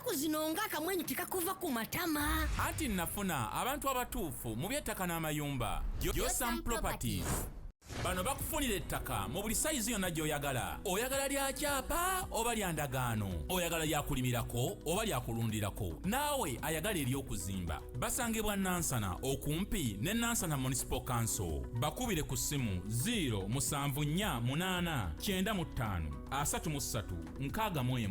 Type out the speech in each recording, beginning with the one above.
ennaku zino ng'akamwenyu tekakuva ku matama. Anti nafuna abantu abatuufu mu by'ettaka n'amayumba. Yosam Properties. Bano bakufunira ettaka mu buli sayizi yonna gy'oyagala. Oyagala lya kyapa oba lya ndagaano. Oyagala lya kulimirako oba lya kulundirako. Naawe ayagala ery'okuzimba. Basangibwa Nansana okumpi ne Nansana Municipal Council. Bakubire ku ssimu 0748935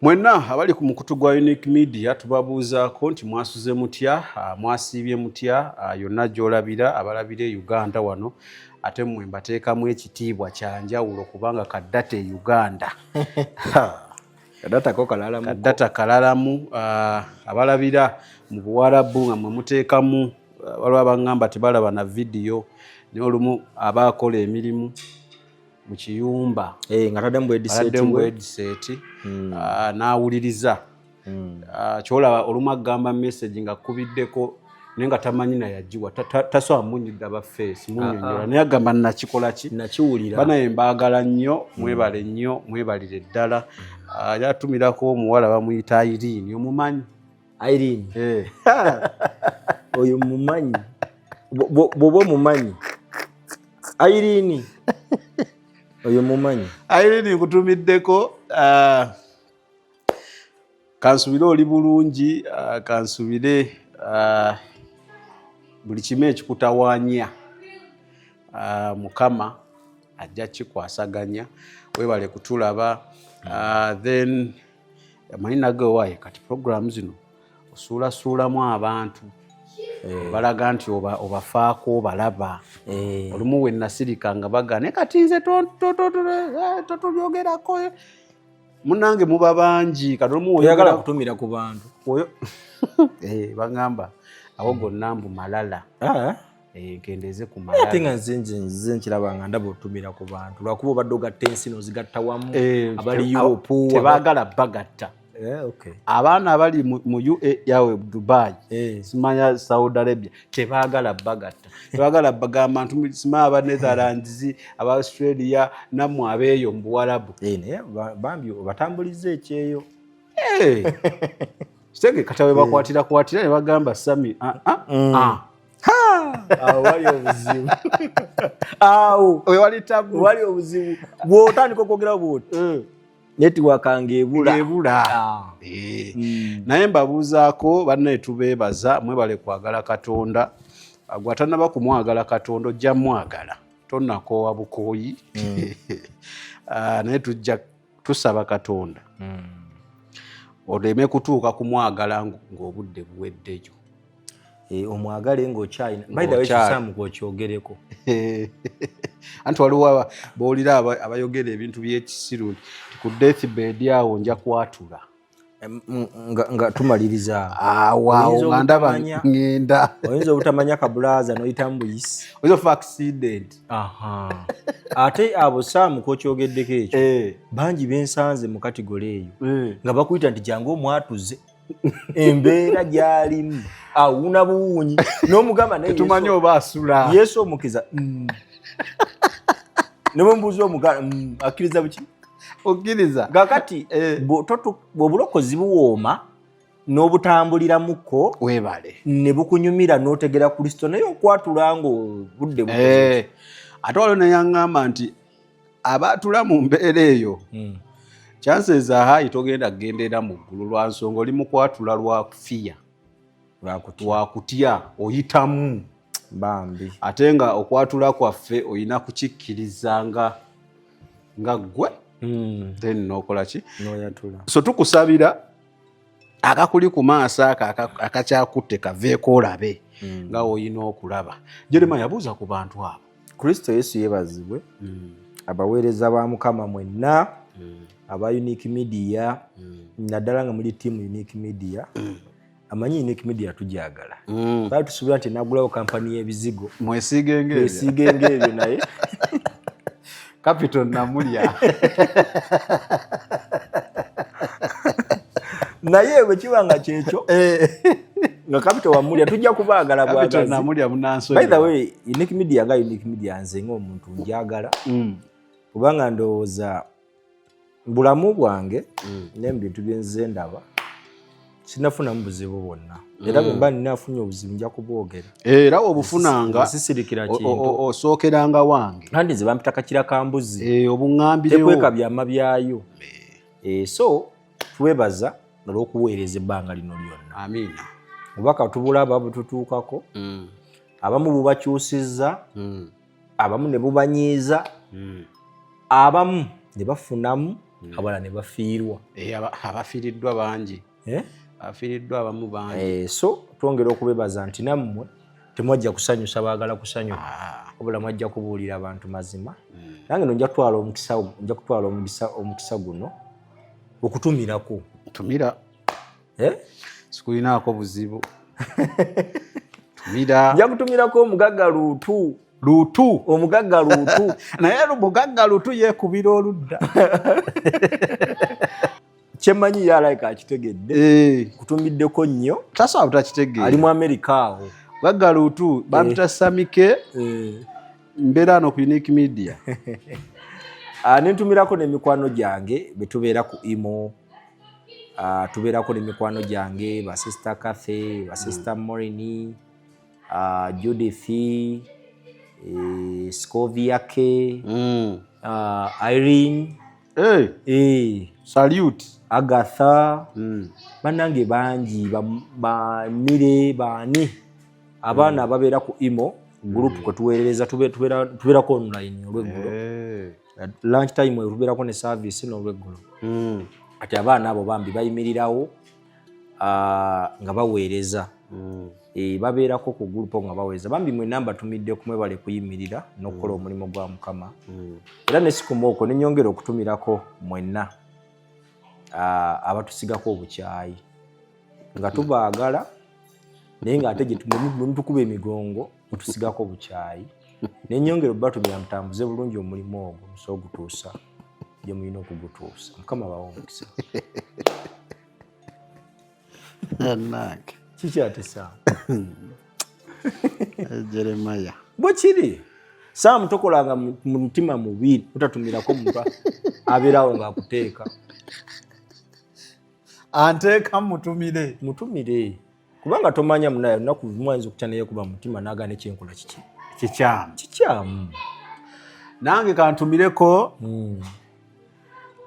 Mwenna abali ku mukutu gwa Unique Media tubabuuzaako nti mwasuze mutya, mwasiibye mutya, yonna gy'olabira abalabire Uganda wano ate mmwe mbateekamu ekitiibwa kya njawulo kubanga kaddata e Uganda. Kaddata kalalamu abalabira mu Buwarabu nga mwe muteekamu waliwo abangamba tebalaba na vidiyo naye olumu abaakola emirimu mu kiyumba nga taddemu headset n'awuliriza kyolaba olumu agamba message nga kubiddeko naye nga tamanyi nayagiwa tasobola munyidda ba face munyonyola naye agamba nakikola ki nakiwulira banaye mbaagala nnyo mwebale nnyo mwebalire ddala yatumirako omuwala bamuyita Irene omumanyi Irene oyo mumanyi bwoba omumanyi Irene oyo mumanyi Irene nkutumiddeko kansubire oli bulungi kansubire buli kimu ekikutawaanya Mukama ajja kikwasaganya webale kutulaba then amanyi waye kati program zino osuulasuulamu abantu balaga nti obafaako obalaba olumu we nasirika nga bagane kati nze totulyogerako munange muba bangi kati olumu oyagala kutumira ku bantu bagamba awo gonna mbu malala nkendeze ku malala ate nga nze nkiraba nga ndaba otumira ku bantu lwakuba obadde ogatta ensi nozigatta wamu abali Europe tebaagala bagatta abaana abali mu UAE yawe Dubai simanya Saudi Arabia tebaagala bagatta tebaagala bagamba ntu simanya aba Netherlands aba Australia namwe abeeyo mu Buwarabu naye bambi obatambuliza ekyeyo kitege katawe bakwatira ne bagamba Sami awo wali obuzibu awo wali tabu wali obuzibu bw'otandika okwogera bw'oti netiwaka ngeebula naye mbabuuzaako bannaye tubeebaza mwebale kwagala Katonda gwatanaba kumwagala Katonda ojja mwagala tonnakoowa bukooyi naye tujja tusaba Katonda oleme kutuuka kumwagala ng'obudde buweddeyo omwagale ng'okyalina bayida wekisaamu gw'okyogereko anti waliwo boolira abayogera ebintu by'ekisiru ku deathbed awo nja kwatula nga tumaliriza awo nga ndaba ngenda oyinza obutamanya kabulaza noyitamu buyisi oyinza ofa accident ate abo saamu kokyogeddeko ekyo bangi bensanze mu kategole eyo nga bakuyita nti jangu omwatuze embeera gyalimu awuna buwunyi n'omugamba naye tumanyi oba asula Yesu omukiza nemumbuuza omugamba akkiriza buki okkiriza kakati bw'obulokozi buwooma n'obutambuliramuko webale ne bukunyumira n'otegera Kristo naye okwatula ng'obudde ate waliwo neyaŋŋamba nti abaatula mu mbeera eyo chances ahayi togenda kugendeera mu ggulu lwa nsonga oli mu kwatula lwa kufiya lwakutya oyitamu bambi ate nga okwatula kwaffe oyina kukikkiriza nga ggwe then nokola ki noyatula so tukusabira akakuli ku maaso akakyakutte kaveeko olabe nga oyina okulaba Jeremiah yabuuza ku bantu abo Kristo Yesu yeebazibwe abaweereza ba Mukama mwenna aba Unique Media naddala nga muli tiimu Unique Media amanyi Unique Media tujagala kale tusuubira nti nagulawo kampani y'ebizigo mwesiige ng'ebyo naye Capital namulya naye bwe kiba nga kyekyo nga Capital wamulya tujja kubaagala bwagazi namulya munanso by the way Unique Media nga Unique Media nze ng'omuntu njagala kubanga ndowooza bulamu bwange n'ebintu byenze ndaba sinafunamu buzibu bwonna era bwe mba ninafunye obuzibu nja kubwogera era obufunanga sisirikira kintu osookeranga wange kandi nze bampita kakira kambuzi obuŋŋambirewo tekweka byama byayo so twebaza olw'okuweereza ebbanga lino lyonna amiina obubaka tubulaba bututuukako abamu bubakyusizza abamu ne bubanyiiza abamu ne bafunamu abalala ne bafiirwa abafiiriddwa bangi abafiiriddwa abamu bangi so twongera okubebaza nti nammwe temwajja kusanyusa baagala kusanyuka wabula mwajja kubuulira abantu mazima nange no nja kutwala omukisa guno okutumirako tumira sikulinaako buzibu nja kutumirako omugagga luutu omugagga luutu naye omugagga luutu yeekubira oludda kyemmanyi yalayika akitegedde kutumiddeko nnyo tasobola butakitegeera ali mu Amerika awo mugagga luutu bampita samike mbeera no ku Unique Media nentumirako n'emikwano gyange betubeera ku imo tubeerako n'emikwano gyange basista Cathy basista Morini Judith Scovia K Irene salute Agatha bannange bangi bamire baani abaana ababeera ku imo group kwe tuweerereza tubeerako online olweggulo lunch time tubeerako ne service n'olweggulo ati abaana abo bambi bayimirirawo nga baweereza babeerako ku group nga baweereza bambi mwenna mbatumidde kumwebale kuyimirira n'okukola omulimu gwa Mukama era nesikuma okwo nenyongera okutumirako mwenna abatusigako obukyayi nga tubaagala naye ng'ate mutukuba emigongo mutusigako obukyayi nenyongera obatumira mutambuze bulungi omulimu ogwo musobola ogutuusa gye mulina okugutuusa Mukama bawa omukisa kikyatesa Jeremaya bwe kiri saamu tokolanga mu mutima mubi otatumirako omuntu abeerawo ng'akuteeka anteeka mutumire kubanga tomanya munaye lunaku lumu ayinza okutya naye kuba mutima naga nekyenkola kikyamu nange kantumireko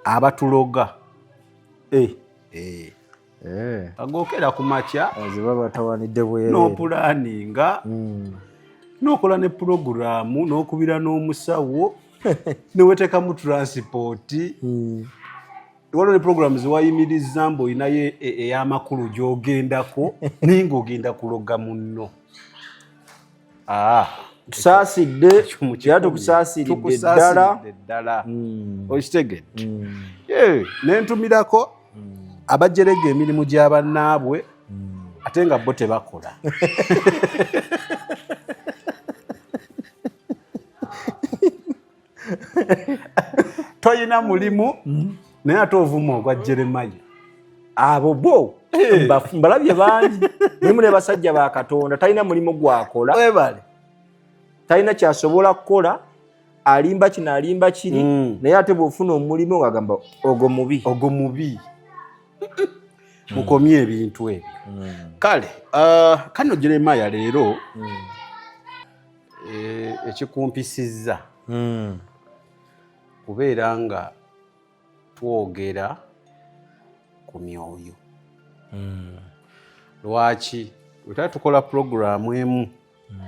abatuloga agokera ku makya batawanidde bwereere n'opulaninga n'okola ne puroguramu n'okubira n'omusawo neweteekamu transipooti waliwo ne puroguramu zewayimirizza mbu olinayo ey'amakulu gy'ogendako naye ng'ogenda kuloga munno tusaasidde era tukusaasiridde ddala okitegedde nentumirako abajerega emirimu gy'abannaabwe ate nga bo tebakola toyina mulimu naye ate ovuma ogwa Jeremaya abo bo mbalabye bangi mulimu ne basajja ba Katonda talina mulimu gwakola webale talina kyasobola kukola alimba kino alimba kiri naye ate bw'ofuna omulimu ng'agamba ogwo mubi mukomye ebintu ebyo kale kano Jeremaya leero ekikumpisizza kubeera nga twogera ku myoyo lwaki wetali tukola puroguramu emu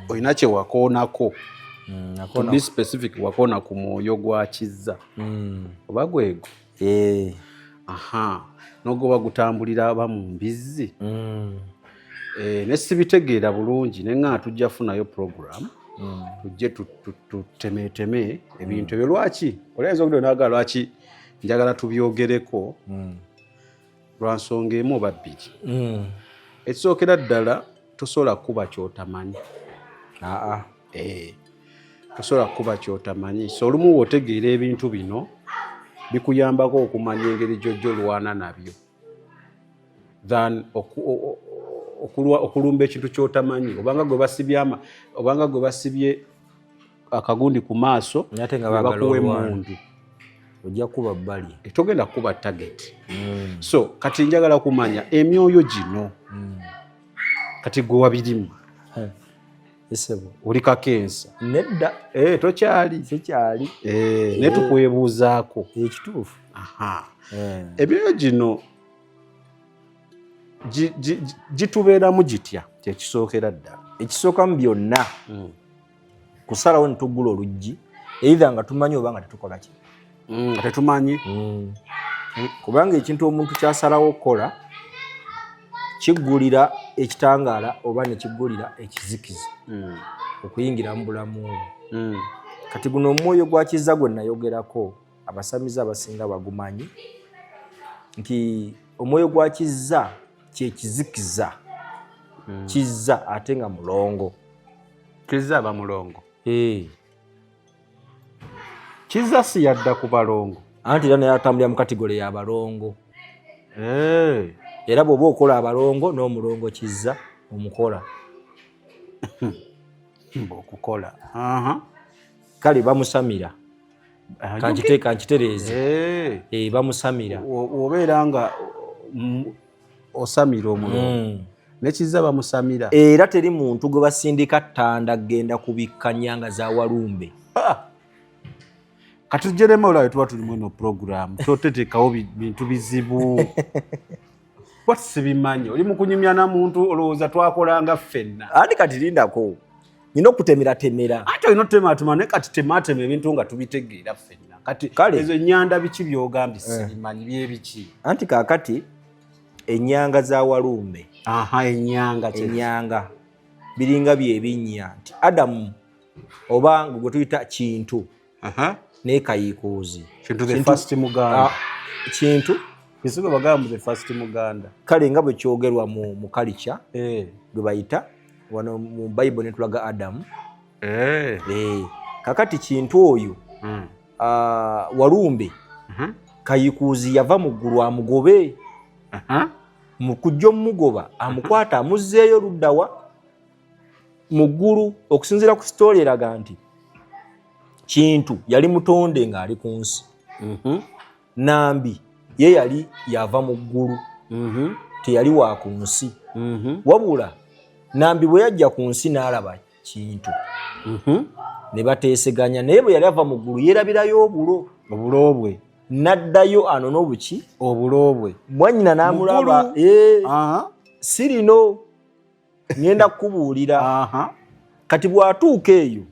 olina kye wakoonako to be specific wakoona ku mwoyo gwa Kizza oba gwego n'ogoba gutambulira aba mu mbizzi ne sibitegeera bulungi naye nga tujja funayo puroguramu tujje tutemeeteme ebintu ebyo lwaki olayinza okudde naagala lwaki njagala tubyogereko lwa nsonga emu oba bbiri ekisookera ddala tosobola kuba kyotamanyi tosobola kuba kyotamanyi so olumu wootegeera ebintu bino bikuyambako okumanya engeri gy'ojja olwana nabyo than okulumba ekintu kyotamanyi obanga gwe basibye akagundi ku maaso bakuwa emundu ojja kuba bbali togenda kuba target. So kati njagala kumanya emyoyo gino kati gwe wabirimu esebo oli kakensa nedda tokyali sikyali naye tukwebuuzaako ekituufu. emyoyo gino gitubeeramu gitya kyekisookera ddala? Ekisooka mu byonna kusalawo ne tuggula oluggi either nga tumanyi oba nga tetukola ki nga tetumanyi. kubanga ekintu omuntu kyasalawo okukola kiggulira ekitangaala oba ne kiggulira ekizikiza okuyingira mu bulamu obwo. Kati guno omwoyo gwa kizza gwe nayogerako abasamize abasinga bagumanyi nti omwoyo gwa kizza kyekizikiza kizza ate nga mulongo. Kizza aba mulongo. Kizza si yadda ku balongo anti era naye atambulira mu kategole y'abalongo. Era bw'oba okola abalongo n'omulongo kizza omukola okukola. Kale bamusamira kankitereeze bamusamira obeera nga osamira omulongo nekizza bamusamira. Era teri muntu gwe basindika ttanda genda kubikka nnyanga za Walumbe. Kati tujerema olawe tuba tulimu eno program toteteekawo bintu bizibu wati sibimanyi oli mukunyumya na muntu olowooza twakolanga ffenna. Andi kati lindako nina okutemeratemera ate olina otematema naye kati tematema ebintu nga tubitegeera ffenna. Kati ezo ennyanda biki byogambye sibimanyi byebiki? Anti kaakati ennyanga za Walumbe ennyanga biringa byebinnya nti Adamu oba gwe tuyita kintu ne kayiikuuzi kintu the first Muganda kintu bisigo bagamba the first Muganda. Kale nga bwe kyogerwa mu culture gwe bayita wano mu Bible ne tulaga Adamu. Kakati kintu oyo Walumbe kayiikuuzi yava mu ggulu amugobe mu kujja omugoba amukwata amuzzeeyo luddawa mu ggulu. Okusinziira ku sitooli eraga nti kintu yali mutonde ng'ali ku nsi. Nambi ye yali yava mu ggulu teyali wa ku nsi. Wabula Nambi bwe yajja ku nsi n'alaba kintu ne bateeseganya naye bwe yali ava mu ggulu yeerabirayo obulo bwe n'addayo anona obuki obulo bwe. Mwannyina n'amulaba sirino ngenda kukubuulira. Kati bw'atuuka eyo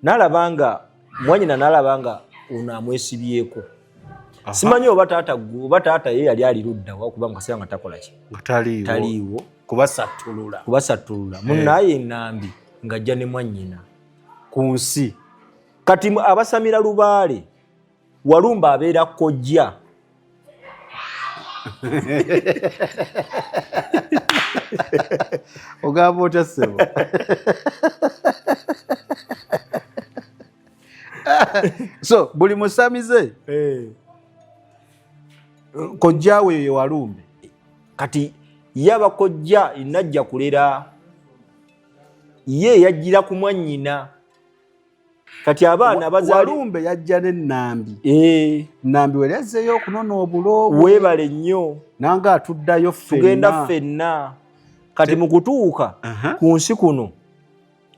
n'alaba nga mwannyina n'alaba nga ono amwesibyeko. Simanyi oba taata ye yali ali luddawa okuba mu kaseera nga takola ki taliiwo kubasattulula munnaye Nambi ng'ajja ne mwannyina ku nsi. Kati abasamira lubaale Walumbe abeera kojja. Ogamba otya ssebo? So buli musamize kojja we ye Walumbe. Kati ye abakojja najja kulera ye yajjira ku mwannyina. Kati abaana abazaali Walumbe yajja ne Nambi. Nambi we yazzeeyo okunona obulo weebale nnyo nanga atuddayo ffenna tugenda ffenna. Kati mu kutuuka ku nsi kuno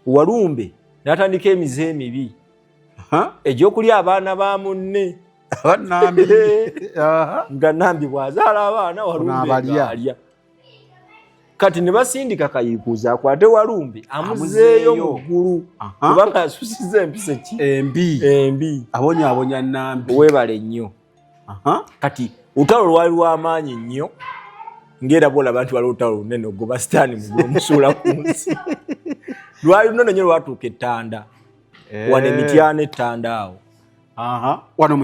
Walumbe n'atandika emize emibi egy'okulya abaana ba munne nga Nambi bw'azaala abaana Walumbe alya. Kati ne basindika kayiikuuzi akwate Walumbe amuzzeeyo mu ggulu kubanga asusiza empisa embi abonyaabonya Nambi. Weebale nnyo. Kati olutalo lwali lw'amaanyi nnyo ng'era bw'olaba nti waliwo olutalo lunene ogoba sitaani mu omusuula ku nsi. Lwali lunene nnyo lwatuuka ettanda wano Emityana ettanda awo wano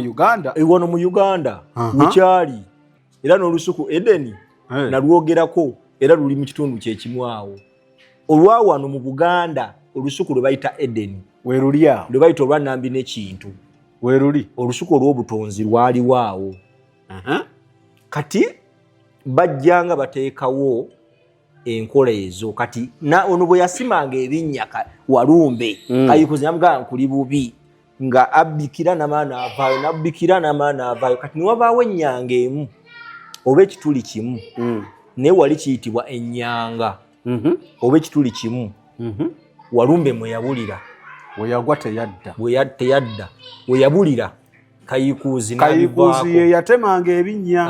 mu Uganda lukyali era n'olusuku Edeni nalwogerako era luli mu kitundu kyekimu awo. Olwawano mu Buganda olusuku lwe bayita Edeni we lulya lwe bayita olwa Nambi n'ekintu we luli olusuku olw'obutonzi lwaliwo awo. Kati bajjanga bateekawo enkola ezo. Kati ono bwe yasimanga ebinnya Walumbe kayiikuuzi namugamba nkuli bubi nga abbikira n'amaana avaayo nabbikira n'amaana avaayo kati niwabaawo ennyanga emu oba ekituli kimu naye wali kiyitibwa ennyanga oba ekituli kimu Walumbe mwe yabulira weyagwa teyadda we yabulira Kayikuuzi ye yatemanga ebinnya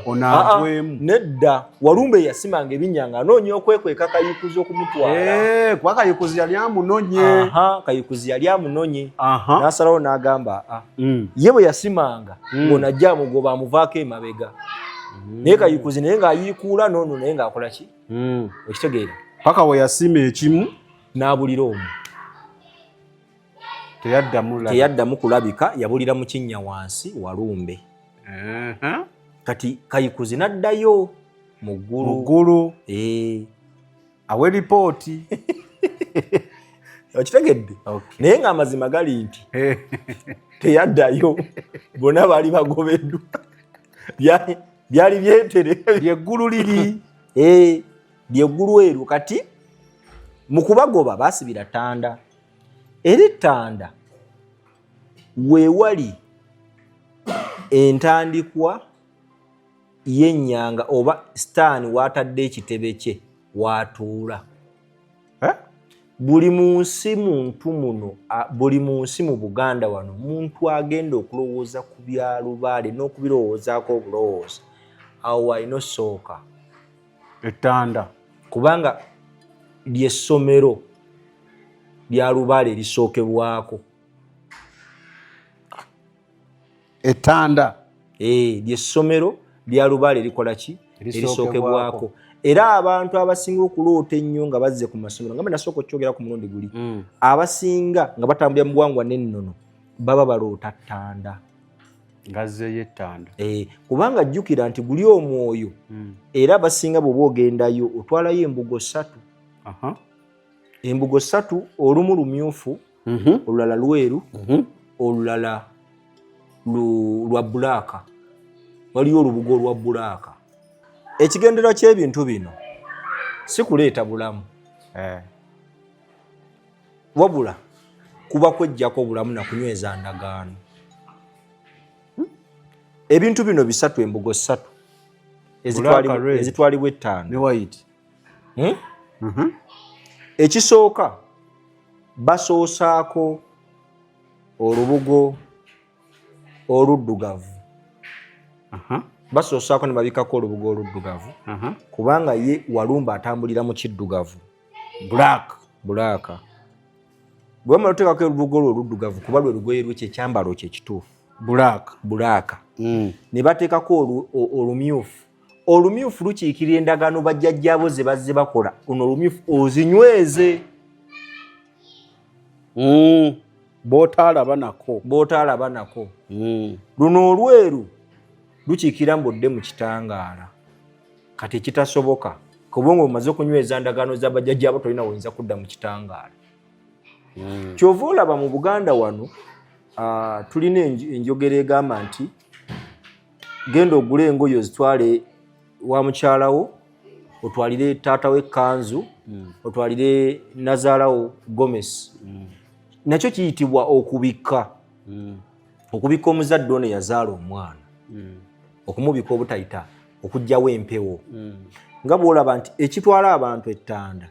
onaagwemu nedda Walumbe yasimanga ebinnya nga anoonya okwekweka Kayikuuzi okumutwala kuba Kayikuuzi yali amunonye Kayikuuzi yali amunonye n'asalawo n'agamba ye bwe yasimanga ng'onajja amugoba amuvaako emabega naye Kayikuuzi naye ng'ayiikuula n'ono naye ng'akola ki okitegeera paka we yasima ekimu n'abulira omwo teyaddamu kulabika yabulira mu kinnya wansi Walumbe kati Kayikuuzi n'addayo mu ggulu awe ripooti okitegedde naye ng'amazima gali nti teyaddayo bonna baali bagobeddwa byali byetere lyeggulu liri lyeggulu eryo kati mu kubagoba baasibira ttanda era ettanda weewali entandikwa y'ennyanga oba sitaani waatadde ekitebe kye waatuula buli munsi muntu muno buli munsi mu Buganda wano muntu agenda okulowooza ku bya Lubaale n'okubirowoozaako obulowooza awo walina osooka ettanda kubanga ly'essomero lya Lubaale lisookebwako ettanda ly'essomero lya Lubaale likola ki lisookebwako era abantu abasinga okuloota ennyo nga bazze ku masomero nga nasooka okyogera ku mulundi guli abasinga nga batambulira mu buwangwa n'ennono baba baloota ttanda ngazzeeyo ettanda kubanga jjukira nti guli omwoyo era abasinga bw'oba ogendayo otwalayo embugo 3 embugo 3 olumu lumyufu olulala lweru olulala lwa bulaaka waliyo olubugo olwa bulaaka ekigendera ky'ebintu bino si kuleeta bulamu wabula kuba kwejjako obulamu na kunyweza ndagaano ebintu bino 3 embugo 3 ezitwalibwa ettanda ekisooka basoosaako olubugo oluddugavu basoosaako ne babikako olubugo oluddugavu kubanga ye Walumbe atambulira mu kiddugavu bulaaka bwe bamala oteekako olubugo olwo oluddugavu kuba lwe lugoye lwe kyekyambalo kye kituufu bulaaka ne bateekako olumyufu lukiikirira endagaano bajjajjaabo ze bazze bakola ono olumyufu ozinyweze b'otaalaba nako luno olweru lukiikira mbodde mu kitangaala kati ekitasoboka kubanga omaze okunyweza ndagaano z'abajjajjaabo tolina woyinza kudda mu kitangaala kyova olaba mu Buganda wano tulina enjogera egamba nti genda ogule engoye ozitwale wa mukyalawo otwalire taata we ekkanzu otwalire nazaalawo gomesi nakyo kiyitibwa okubikka omuzadde ono yazaala omwana okumubika obutayita okugjawo empewo nga bw'olaba nti ekitwala abantu ettanda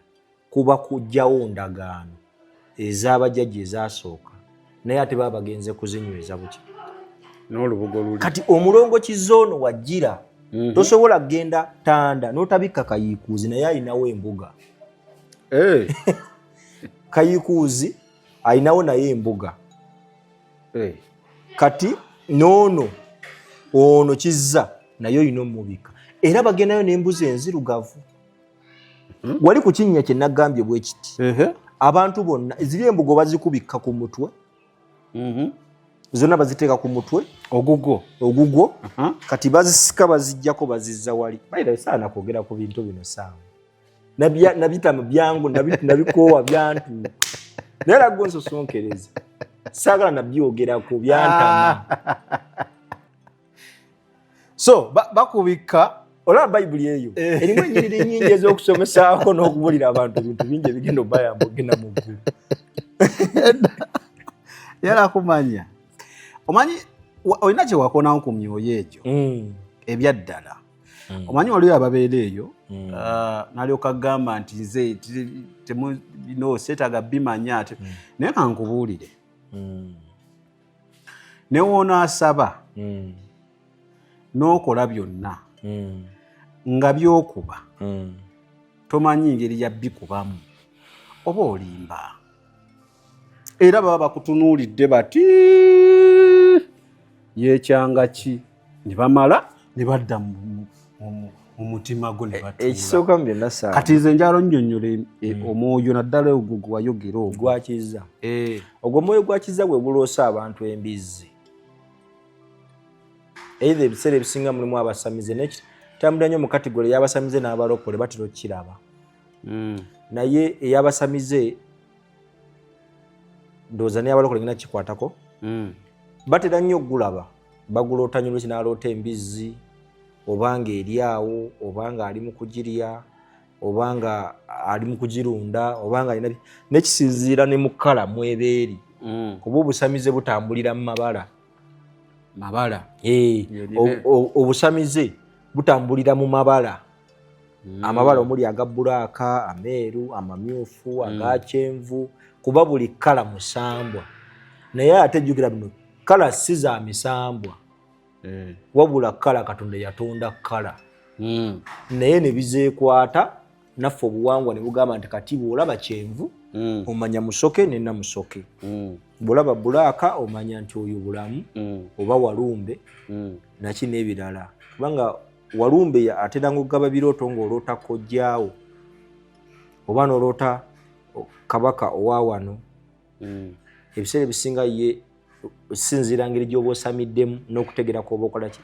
kuba kugjawo ndagaano ez'abajjajja ezasooka naye ate baba bagenze kuzinyweza buki n'olubugo luli kati omulongo kizoono wajjira tosobola kgenda ttanda n'otabikka Kayikuuzi naye alinawo embuga Kayikuuzi alinawo naye embuga kati n'ono ono kizza naye olina omubika era bagendayo n'embuzi enzirugavu wali ku kinnya kye nagambye bwe kiti abantu bonna ziri embugo bazikubikka ku mutwe zonna baziteeka ku mutwe ogugwo kati bazisika bazijjako bazizza wali bayira saana kwogera ku bintu bino saawa nabitama byangu nabikoowa byantu naye laggo nsosonkereza saagala nabyogerako byantama so bakubikka olaba bayibuli eyo erimu ennyiriri nnyingi ez'okusomesaako n'okubulira abantu ebintu bingi ebigenda obayamba ogenda mu ggulu yala kumanya omanyi olina kye wakonawo ku myoyo egyo ebyaddala omanyi waliyo ababeera eyo nalyoka agamba nti nze seetaaga bimanya naye kankubuulire ne woonaasaba n'okola byonna nga byokuba tomanyi ngeri yabbikubamu oba olimba era baba bakutunuulidde bati yekyanga ki ne bamala ne badda mu mutima gwo ne batuula ekisooka mu byonna saa kati nze njalo nnyonnyola omwoyo naddala ogwo gwe wayogera ogwo gwakiza ogwo omwoyo gwakiza bwe buloosa abantu embizzi eitha ebiseera ebisinga mulimu abasamize nekitambula nnyo mu kategole ey'abasamize n'abalokole batera okukiraba naye ey'abasamize ndowooza n'ey'abalokole ngina kikwatako batera nnyo ogulaba baguloota nnyo lweki n'aloota embizzi obanga eri awo obanga ali mu kugirya obanga ali mu kugirunda obanga alina nekisinziira ne mu kkala mw'ebeeri kuba obusamize butambulira mu mabala obusamize butambulira mu mabala amabala omuli aga bbulaaka ameeru amamyufu aga kyenvu kuba buli kkala musambwa naye ate jjukira bino kkala si za misambwa wabula kkala Katonda yatonda kkala naye ne bizeekwata naffe obuwangwa ne bugamba nti kati bw'olaba kyenvu omanya musoke ne namusoke bw'olaba bbulaaka omanya nti oyo bulamu oba walumbe naki n'ebirala kubanga walumbe ateranga okugaba birooto ng'oloota kojjaawo oba n'oloota kabaka owa wano ebiseera ebisinga ye sinziira ngeri gy'oba osamiddemu n'okutegera kw'oba okola ki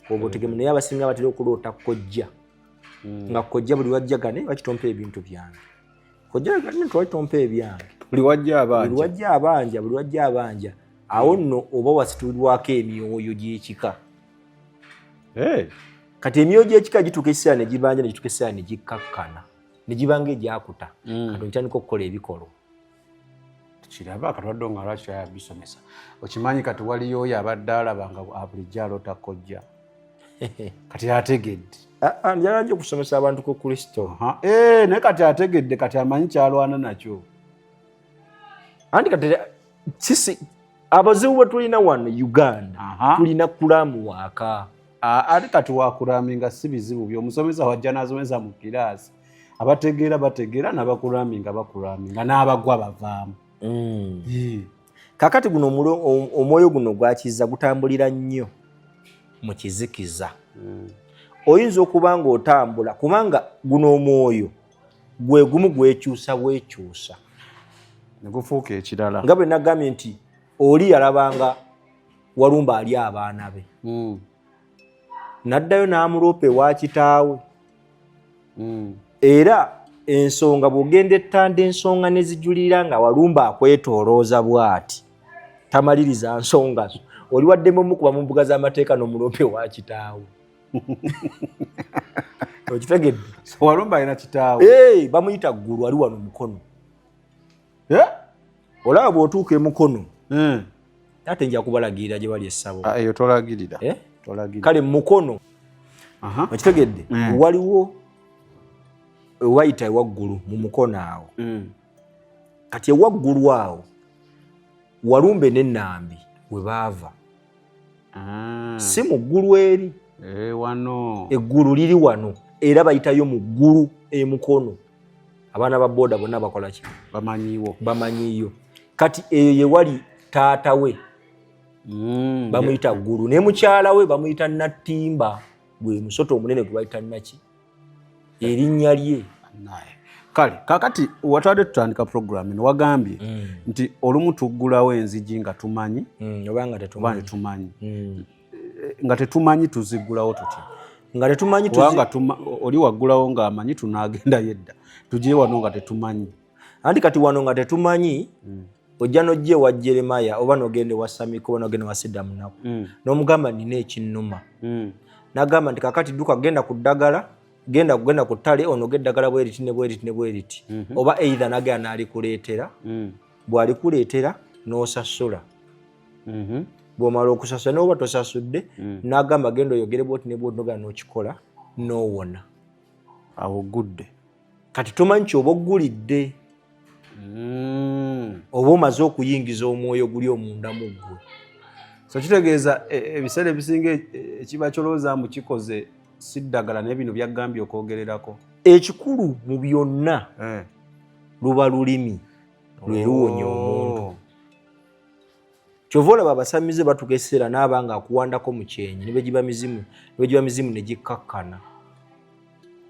oba otegemu naye abasinga batera okuloota kojja nga kojja buli wajja gane bakitompa ebintu byange kojja gane twakitompa ebyange buli wajja abanja awo nno oba wasitulwako emyoyo gy'ekika kati emyoyo gy'ekika gituuka ekiseera ne gibanja ne gituuka ekiseera ne gikkakkana ne gibanga egyakuta kati ontandika okukola ebikolo kiraba katwadde nga lwaki yabisomesa okimanyi kati waliyo oyo abadde alabanga bulijjo aloota kojja kati ategedde njalanje okusomesa abantu ku Kristo naye kati ategedde kati amanyi kyalwana nakyo anti kati sisi abazibu bwe tulina wano Uganda tulina kulaamu waaka ate kati wakulaami nga si bizibu byomusomesa wajja n'asomesa mu kiraasi abategeera bategeera n'abakulaami nga bakulaami nga n'abagwa bavaamu kakati guno omwoyo guno gwakiza gutambulira nnyo mu kizikiza oyinza okuba nga otambula kubanga guno omwoyo gwe gumu gwekyusa bwekyusa ne gufuuka ekirala nga bwe nagambye nti oli yalabanga Walumbe ali abaana be n'addayo n'amuloopa ewa kitaawe era ensonga bw'ogenda ettanda ensonga ne zijulira nga Walumbe akwetoolooza bw'ati tamaliriza nsonga zo oli waddemu omukuba mu mbuga z'amateeka n'omuloopa ewa kitaawe okitegedde Walumbe alina kitaawe bamuyita ggulu ali wano mukono olaba bw'otuuka emukono ate nja kubalagirira gye bali essabo eyo tolagirira kale mukono okitegedde waliwo wayita ewaggulu mu mukono awo kati ewaggulu awo Walumbe n'ennambi we baava si mu ggulu eri wano eggulu liri wano era bayitayo mu ggulu emukono abaana ba booda bonna bakola ki bamanyiyo kati eyo ye wali taata we bamuyita ggulu ne mukyala we bamuyita Nattimba gwe musoto omunene gwe bayita naki erinnya lye kale kakati watadde tutandika program eno wagambye nti olumu tuggulawo enzigi nga tumanyi obanga tetumanyi nga tetumanyi tuziggulawo tutya nga tetumanyi oli waggulawo nga amanyi tunaagenda yedda tujje wano nga tetumanyi anti kati wano nga tetumanyi ojja n'ojja ewa Jeremaya oba n'ogenda ewa Samika oba n'ogenda ewa Sidda Munaku n'omugamba nina ekinnuma n'agamba nti kakati dduka genda ku ddagala genda ku ttale onoga eddagala bweriti ne bweriti ne bweriti oba eitha nagenda n'alikuleetera bw'alikuleetera n'osasula bw'omala okusasula n'oba tosasudde n'agamba genda oyogere bwoti ne bwoti nogana n'okikola n'owona awo gudde kati tomanyi kyoba oggulidde oba omaze okuyingiza omwoyo guli omunda mu ggwe so kitegeeza ebiseera ebisinga ekiba kyolowooza mu kikoze si ddagala naye bino byagambye okwogererako ekikulu mu byonna luba lulimi lwe luwonya omuntu kyova olaba abasamize batuuka ekiseera naaba nga akuwandako mu kyenyi ne bwe giba mizimu ne gikkakkana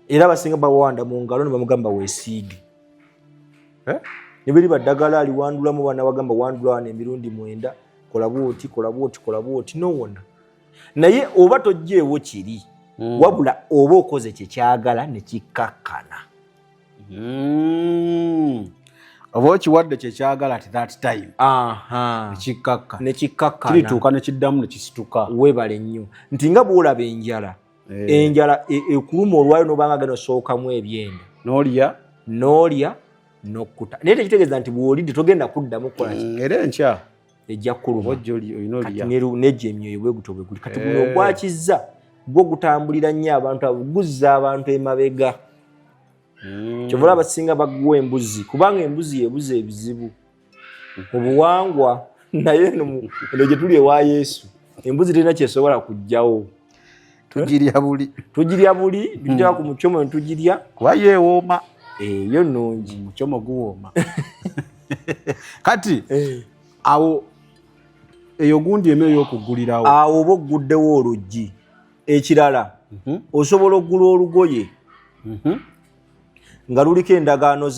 era abasinga bawanda mu ngalo ne bamugamba weesiige ne bwe liba ddagala aliwandulamu bana bagamba wandula wano emirundi 9 kola bwoti nowona naye oba tojjeewo kiri wabula oba okoze kyekyagala ne kikkakkana oba okiwadde kyekyagala at that time nekikkakkana kirituuka nekiddamu nekisituka weebale nnyo nti nga bwolaba enjala ekuluma olwayo nobanga genda osookamu ebyenda n'olya n'okkuta naye tekitegeeza nti bw'olidde togenda kuddamu kukola era enkya ejja kuluma nejja emyoyo bweguto bweguli kati guno ogwakizza gwo gutambulira nnyo abantu abo guzza abantu emabega kyovala abasinga baguwa embuzi kubanga embuzi yebuza ebizibu mu buwangwa naye eno gye tuli ewa Yesu embuzi terina kyesobola kujjawo tugirya buli tutera ku mucomo netugirya kuba yeewooma eyo nnungi mucomo guwooma kati awo eyo gundi emu ey'okugulirawo awo oba ogguddewo oluggi ekirala osobola oggula olugoye nga luliko endagaano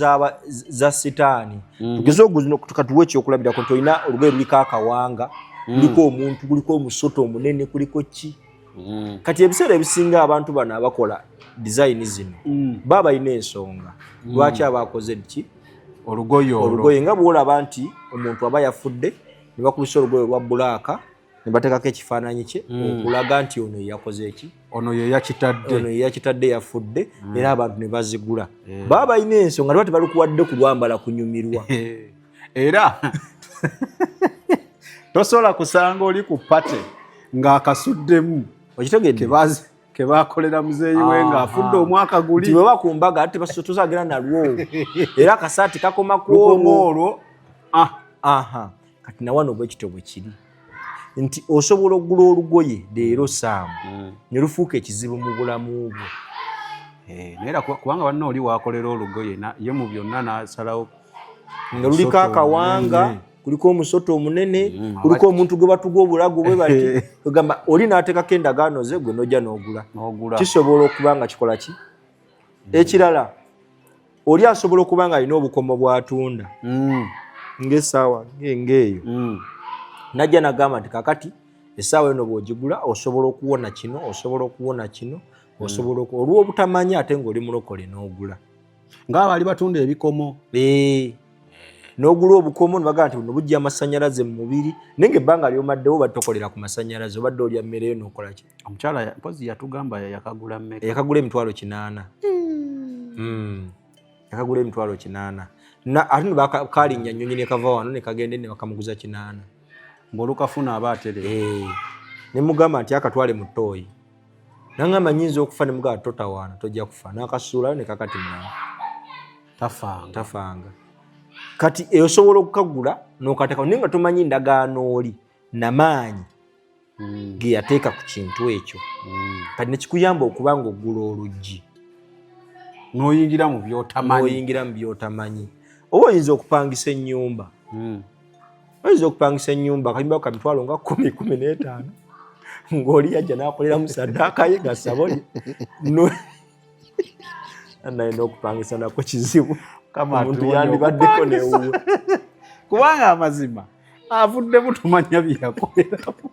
za sitaani tugeze tukatuwa ekyokulabirako nti olina olugoye luliko akawanga luliko omuntu kuliko omusoto omunene kuliko ki kati ebiseera ebisinga abantu bano abakola design zino baba balina ensonga lwaki abakoze ki olugoye nga bwolaba nti omuntu aba yafudde ne bakubisa olugoye olwa bulaaka ne bateekako ekifaananyi kye okulaga nti ono yeyakoze eki ono yeyakitadde yafudde era abantu ne bazigula baba balina ensonga lwa tebalikuwadde kulwambala kunyumirwa era tosobola kusanga oli ku pate ng'akasuddemu okitegedde kebakolera muzeeyi we ng'afudde omwaka guli nti bwe bakumbaga ate tosagira nalwo era akasaati kakoma kwolwo kati nawano bwekityo bwe kiri nti osobola oggula olugoye leero saamu ne lufuuka ekizibu mu bulamu bwo naye kubanga banna oli waakolera olugoye ye mu byonna n'asalawo nga luliko akawanga kuliko omusoto omunene kuliko omuntu gwe batuga obulago bwe bati ogamba oli n'ateekako endagaano ze gwe nojja n'ogula kisobola okuba nga kikola ki ekirala oli asobola okuba nga alina obukomo bw'atunda ng'essaawa ng'eyo najja nagamba nti kakati essaawa eno bw'ogigula osobola okuwona kino osobola okuwona kino olw'obutamanya ate ng'oli mulokole n'ogula ng'abaali batunda ebikomo n'ogula obukomo nebagamba nti buno bujja amasannyalaze mu mubiri naye ng'ebbanga lyomaddewo badde tokolera ku masannyalaze obadde olya mmereyo n'okola ki omukyala mpozi yatugamba yakagula mmeka yakagula emitwalo 8 yakagula emitwalo 8 ate ne bakalinnya nnyonyi ne kava wano ne kagende ne bakamuguza 8 ng'olukafuna aba atere ne mugamba nti akatwale mu ttooyi nangamba nyinza okufa ne mugamba totawaana tojja kufa n'akasuulayo ne kakati mulala tafanga kati osobola okukagula n'okateekawo naye nga tomanyi ndagaano oli namaanyi ge yateeka ku kintu ekyo kati nekikuyamba okuba nga oggula oluggi n'oyingira mu byotamanyi oba oyinza okupangisa ennyumba akayumba ka mitwalo nga 10-15 ng'oli yajja n'akoleramu saddaaka ye gasaboli naye n'okupangisa nako kizibu omuntu yandibaddeko newuwe kubanga amazima avuddemu tumanya byeyakoleramu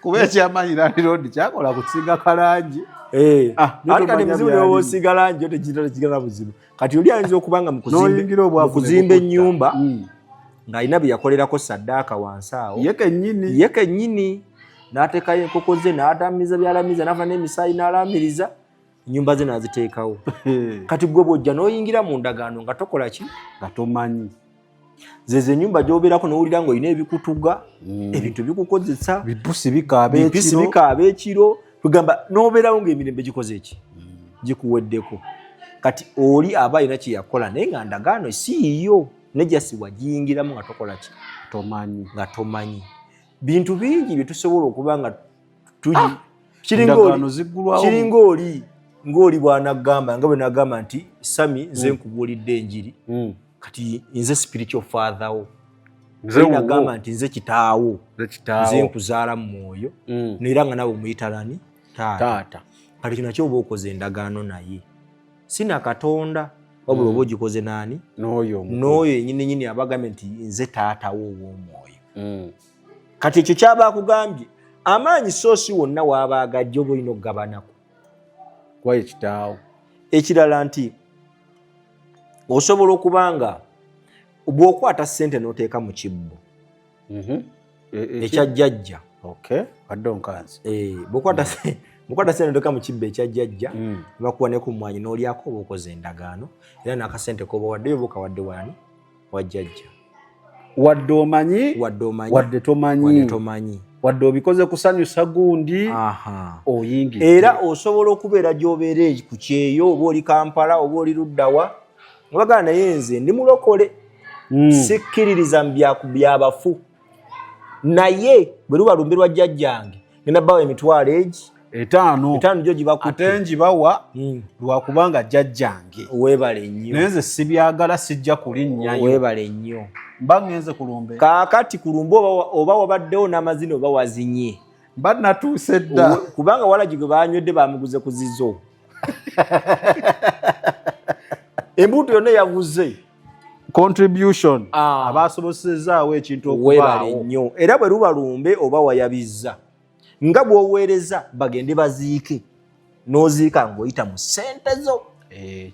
kuba ekyamanyi landiroodi kyakola kusiga kalangi ate kati muzibu newoba osiga langi tekigala buzibu kati oli ayinza okuba nga mu kuzimba ennyumba ng'alina bye yakolerako saddaaka wansi awo ye kennyini n'ateekayo enkoko ze n'atamiza byalamiza n'afa n'emisaayi n'alamiriza ennyumba ze n'aziteekawo kati gwe bw'ojja n'oyingira mu ndagaano nga tokola ki nga tomanyi zeze nyumba gy'obeerako n'owulira ng'olina ebikutuga ebintu bikukozesa bipusi bikaaba ekiro tugamba n'obeerawo ng'emirembe gikoze eki gikuweddeko kati oli aba alina kye yakola naye nga ndagaano siiyo nejasi wagiyingiramu nga tokola ki nga tomanyi bintu bingi bye tusobola okuba nga kiringa oli bw'anagamba nga bwe nagamba nti Sami nze nkubuulidde enjiri kati nze spiritual father wo nze nagamba nti nze kitaawo nze nkuzaala mu mwoyo era nga nawe omuyita taata kati kino nakyo oba okoze endagaano naye sina Katonda wabula oba ogikoze naani n'oyo yennyini abagambye nti nze taata wo ow'omwoyo kati ekyo kyaba akugambye amaanyi soosi wonna waabagajja oba olina okugabanako kwaye kitaawo ekirala nti osobola okubanga bw'okwata ssente n'oteeka mu kibbo ekya jjajja wadde onkanzi bw'okwata ssente n'oteeka mu kibbo ekya jjajja bakuwa ne ku mmwanyi n'olyako oba okoze endagaano era n'akasente k'oba waddeyo oba okawadde wani wa jjajja wadde omanyi wadde tomanyi wadde obikoze kusanyusa gundi oyingidde era osobola okubeera gy'obeera ku kyeyo oba oli Kampala oba oli luddawa obagana naye nze ndi mulokole sikkiririza mu byabafu naye bwe luba lumbe lwa jjajjange ngenda bbawa emitwalo egi 5 gyo gibakutte ate ngibawa lwakubanga jjajjange weebale nnyo naye nze sibyagala sijja kulinnyayo weebale nnyo mba ngenze kulumbe kaakati kulumbe oba wabaddewo n'amazina oba wazinye mba natuuse dda kubanga walagi gwe banywedde bamuguze ku zizo embuto yonna yaguze contribution abasobosezaawo ekintu okubaawo weebale nnyo era bwe luba lumbe oba wayabizza nga bw'oweereza bagende baziike n'oziika ng'oyita mu ssente zo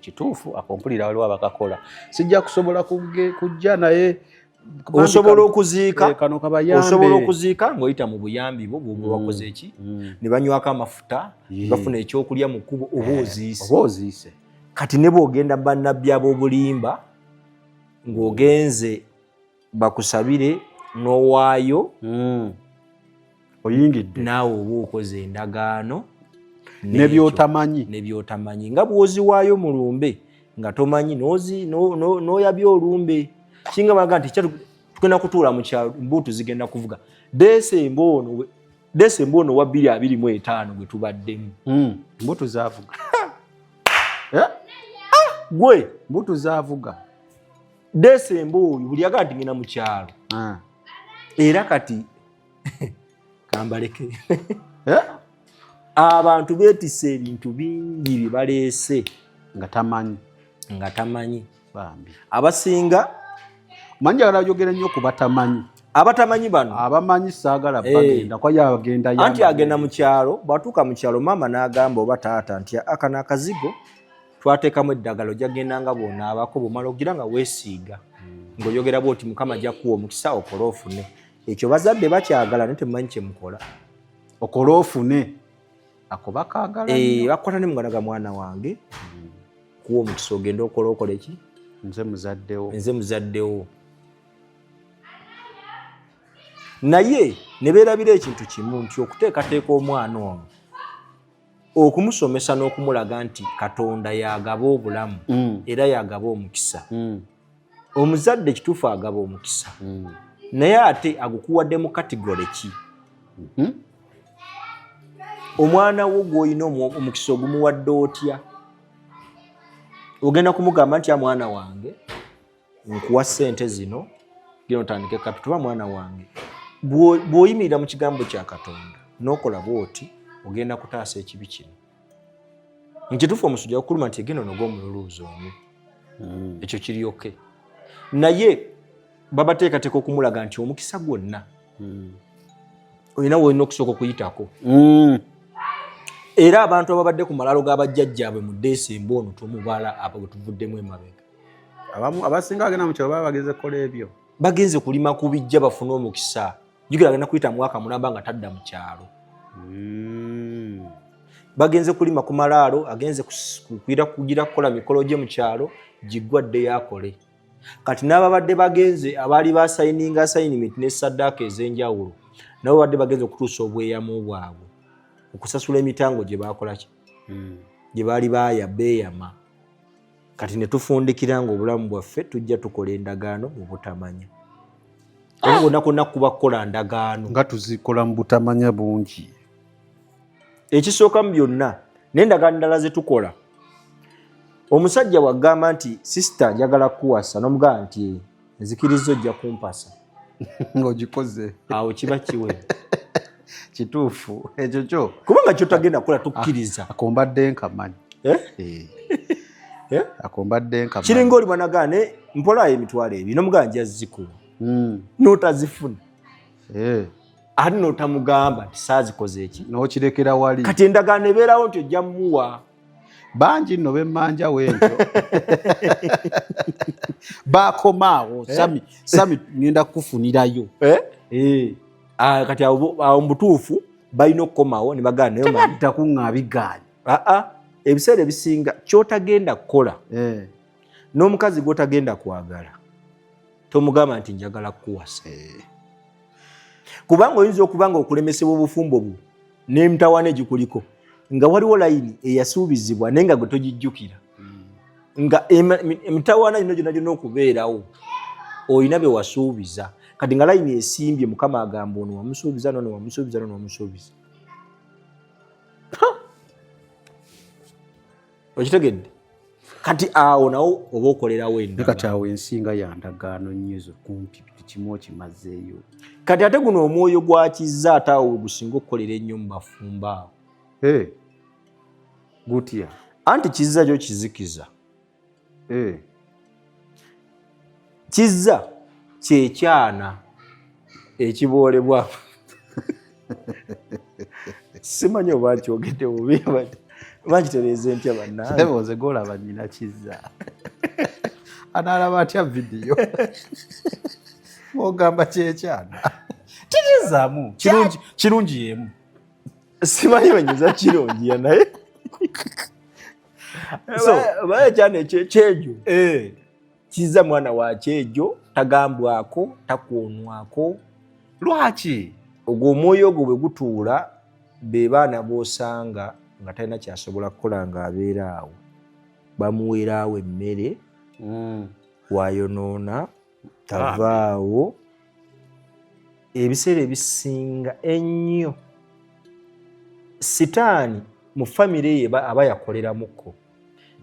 kituufu akompulira waliwo abakakola sijja kusobola kujja naye osobola okuziika kano kabayambe osobola okuziika ng'oyita mu buyambi bwo bw'oba wakoze eki ne banywako amafuta bafuna ekyokulya mu kkubo oba oziise kati ne bw'ogenda bannabbi ab'obulimba ng'ogenze bakusabire n'owaayo oyingidde naawe oba okoze endagaano nebyotamanyi nga bw'oziwaayo mu lumbe nga tomanyi n'oyabya olumbe kinga baga nti tugenda kutuula mu kyalo mbuutu zigenda kuvuga Desemba ono wa 2025 gwe tubaddemu mbuutu zaavuga gwe mbuutu zaavuga Desemba oyo buli yagaa nti ngenda mu kyalo era kati kambaleke abantu beetisse ebintu bingi bye baleese nga tamanyi bambi abasinga manjagala yogera nnyo ku abatamanyi bano abamanyi saagala bagenda kwaye agenda anti agenda mu kyalo bwatuuka mu kyalo maama n'agamba oba taata nti akano akazigo twateekamu eddagala ojagenda nga bw'onaabako bw'omala ogira nga weesiiga ng'oyogera bw'oti Mukama ajja kuwa omukisa okole ofune ekyo bazadde bakyagala naye temumanyi kye mukola okole ofune ako bakaagala bakwata ne muganaga mwana wange kuwa omukisa ogenda okola eki nze muzaddewo naye ne beerabira ekintu kimu nti okuteekateeka omwana ono okumusomesa n'okumulaga nti Katonda yagaba obulamu era yagaba omukisa omuzadde kituufu agaba omukisa naye ate agukuwadde mu kategore ki omwana wo gw'olina omukisa ogumuwadde otya ogenda kumugamba nti mwana wange nkuwa ssente zino genda otandike kapituba mwana wange bw'oyimirira mu kigambo kya Katonda n'okola bw'oti ogenda kutaasa ekibi kino nkituufu omusujja okuluma nti egenda onoga omululuuza omwo ekyo kiryoke naye babateekateeka okumulaga nti omukisa gwonna olina woolina okusooka okuyitako era abantu ababadde ku malaalo g'abajjajjaabwe mu Desemba ono tomubala abo bwe tuvuddemu emabega abasinga bagenda mu kyalo baba bagenze kukola ebyo bagenze kulima ku bijja bafune omukisa jjukira agenda kuyita mwaka mulamba nga tadda mu kyalo bagenze kulima ku malaalo agenze kugira kukola mikolo gye mu kyalo giggwaddeyo akole kati n'ababadde bagenze abaali basayininga assignment ne saddaaka ez'enjawulo nabo badde bagenze okutuusa obweyamu bwabwe okusasula emitango gye baakola ki gye baali beeyama kati ne tufundikira ng'obulamu bwaffe tujja tukola endagaano mu butamanya era bonna konna kuba kukola ndagaano nga tuzikola mu butamanya bungi ekisooka mu byonna n'endagaano endala ze tukola omusajja wagamba nti sisita njagala kuwasa n'omugamba nti nzikiriza ojja kumpasa ng'ogikoze awo kiba kiwe kituufu ekyo kyo kubanga kyotagenda kukola tukkiriza akombadde nkamanyi akombadde nkamanyi kiringa oli mwanagaane mpolayo emitwalo ebiri n'omugamba nja zikuwa n'otazifuna ate n'otamugamba nti saazikoze eki n'okirekera wali kati endagaano ebeerawo nti ojja mmuwa bangi nno bemmanja wentyo bakomaawo sami ngenda kukufunirayo kati awo mubutuufu balina okukomawo ne bagana nayo tebadda kuŋŋabigaanyi ebiseera ebisinga kyotagenda kukola n'omukazi gwotagenda kwagala tomugamba nti njagala kukuwasa kubanga oyinza okuba nga okulemesebwa obufumbo bwo n'emitawaana egikuliko nga waliwo layini eyasuubizibwa naye nga gwe togijjukira nga emitawaana gino gyonna gyonna okubeerawo olina bye wasuubiza kati nga layini esimbye mukama agamba ono wamusuubiza nono wamusuubiza nono wamusuubiza okitegedde kati awo nawo oba okolerawo kati awo ensinga yandagaano nnyo ezo kumpi kimu okimazeeyo kati ate guno omwoyo gwa kizza ate awo gusinga okukolera ennyo mu bafumbo awo gutya anti kizza kyo kizikiza kizza kyekyana ekiboolebwa simanyi oba nkyogedde bubi bankitereeza ntya bannange golaba nnyina kizza anaalaba atya vidiyo ogamba kyekyana tereezaamu kirungi yemu simanyi banyuza kirungiya naye oba ekyana ekyejo kizza mwana wa kyejo tagambwako takwonwako lwaki ogwo omwoyo ogwo bwe gutuula be baana b'osanga nga talina kyasobola kukola ng'abeera awo bamuweeraawo emmere wayonoona tavaawo ebiseera ebisinga ennyo sitaani mu famire ye aba yakoleramuko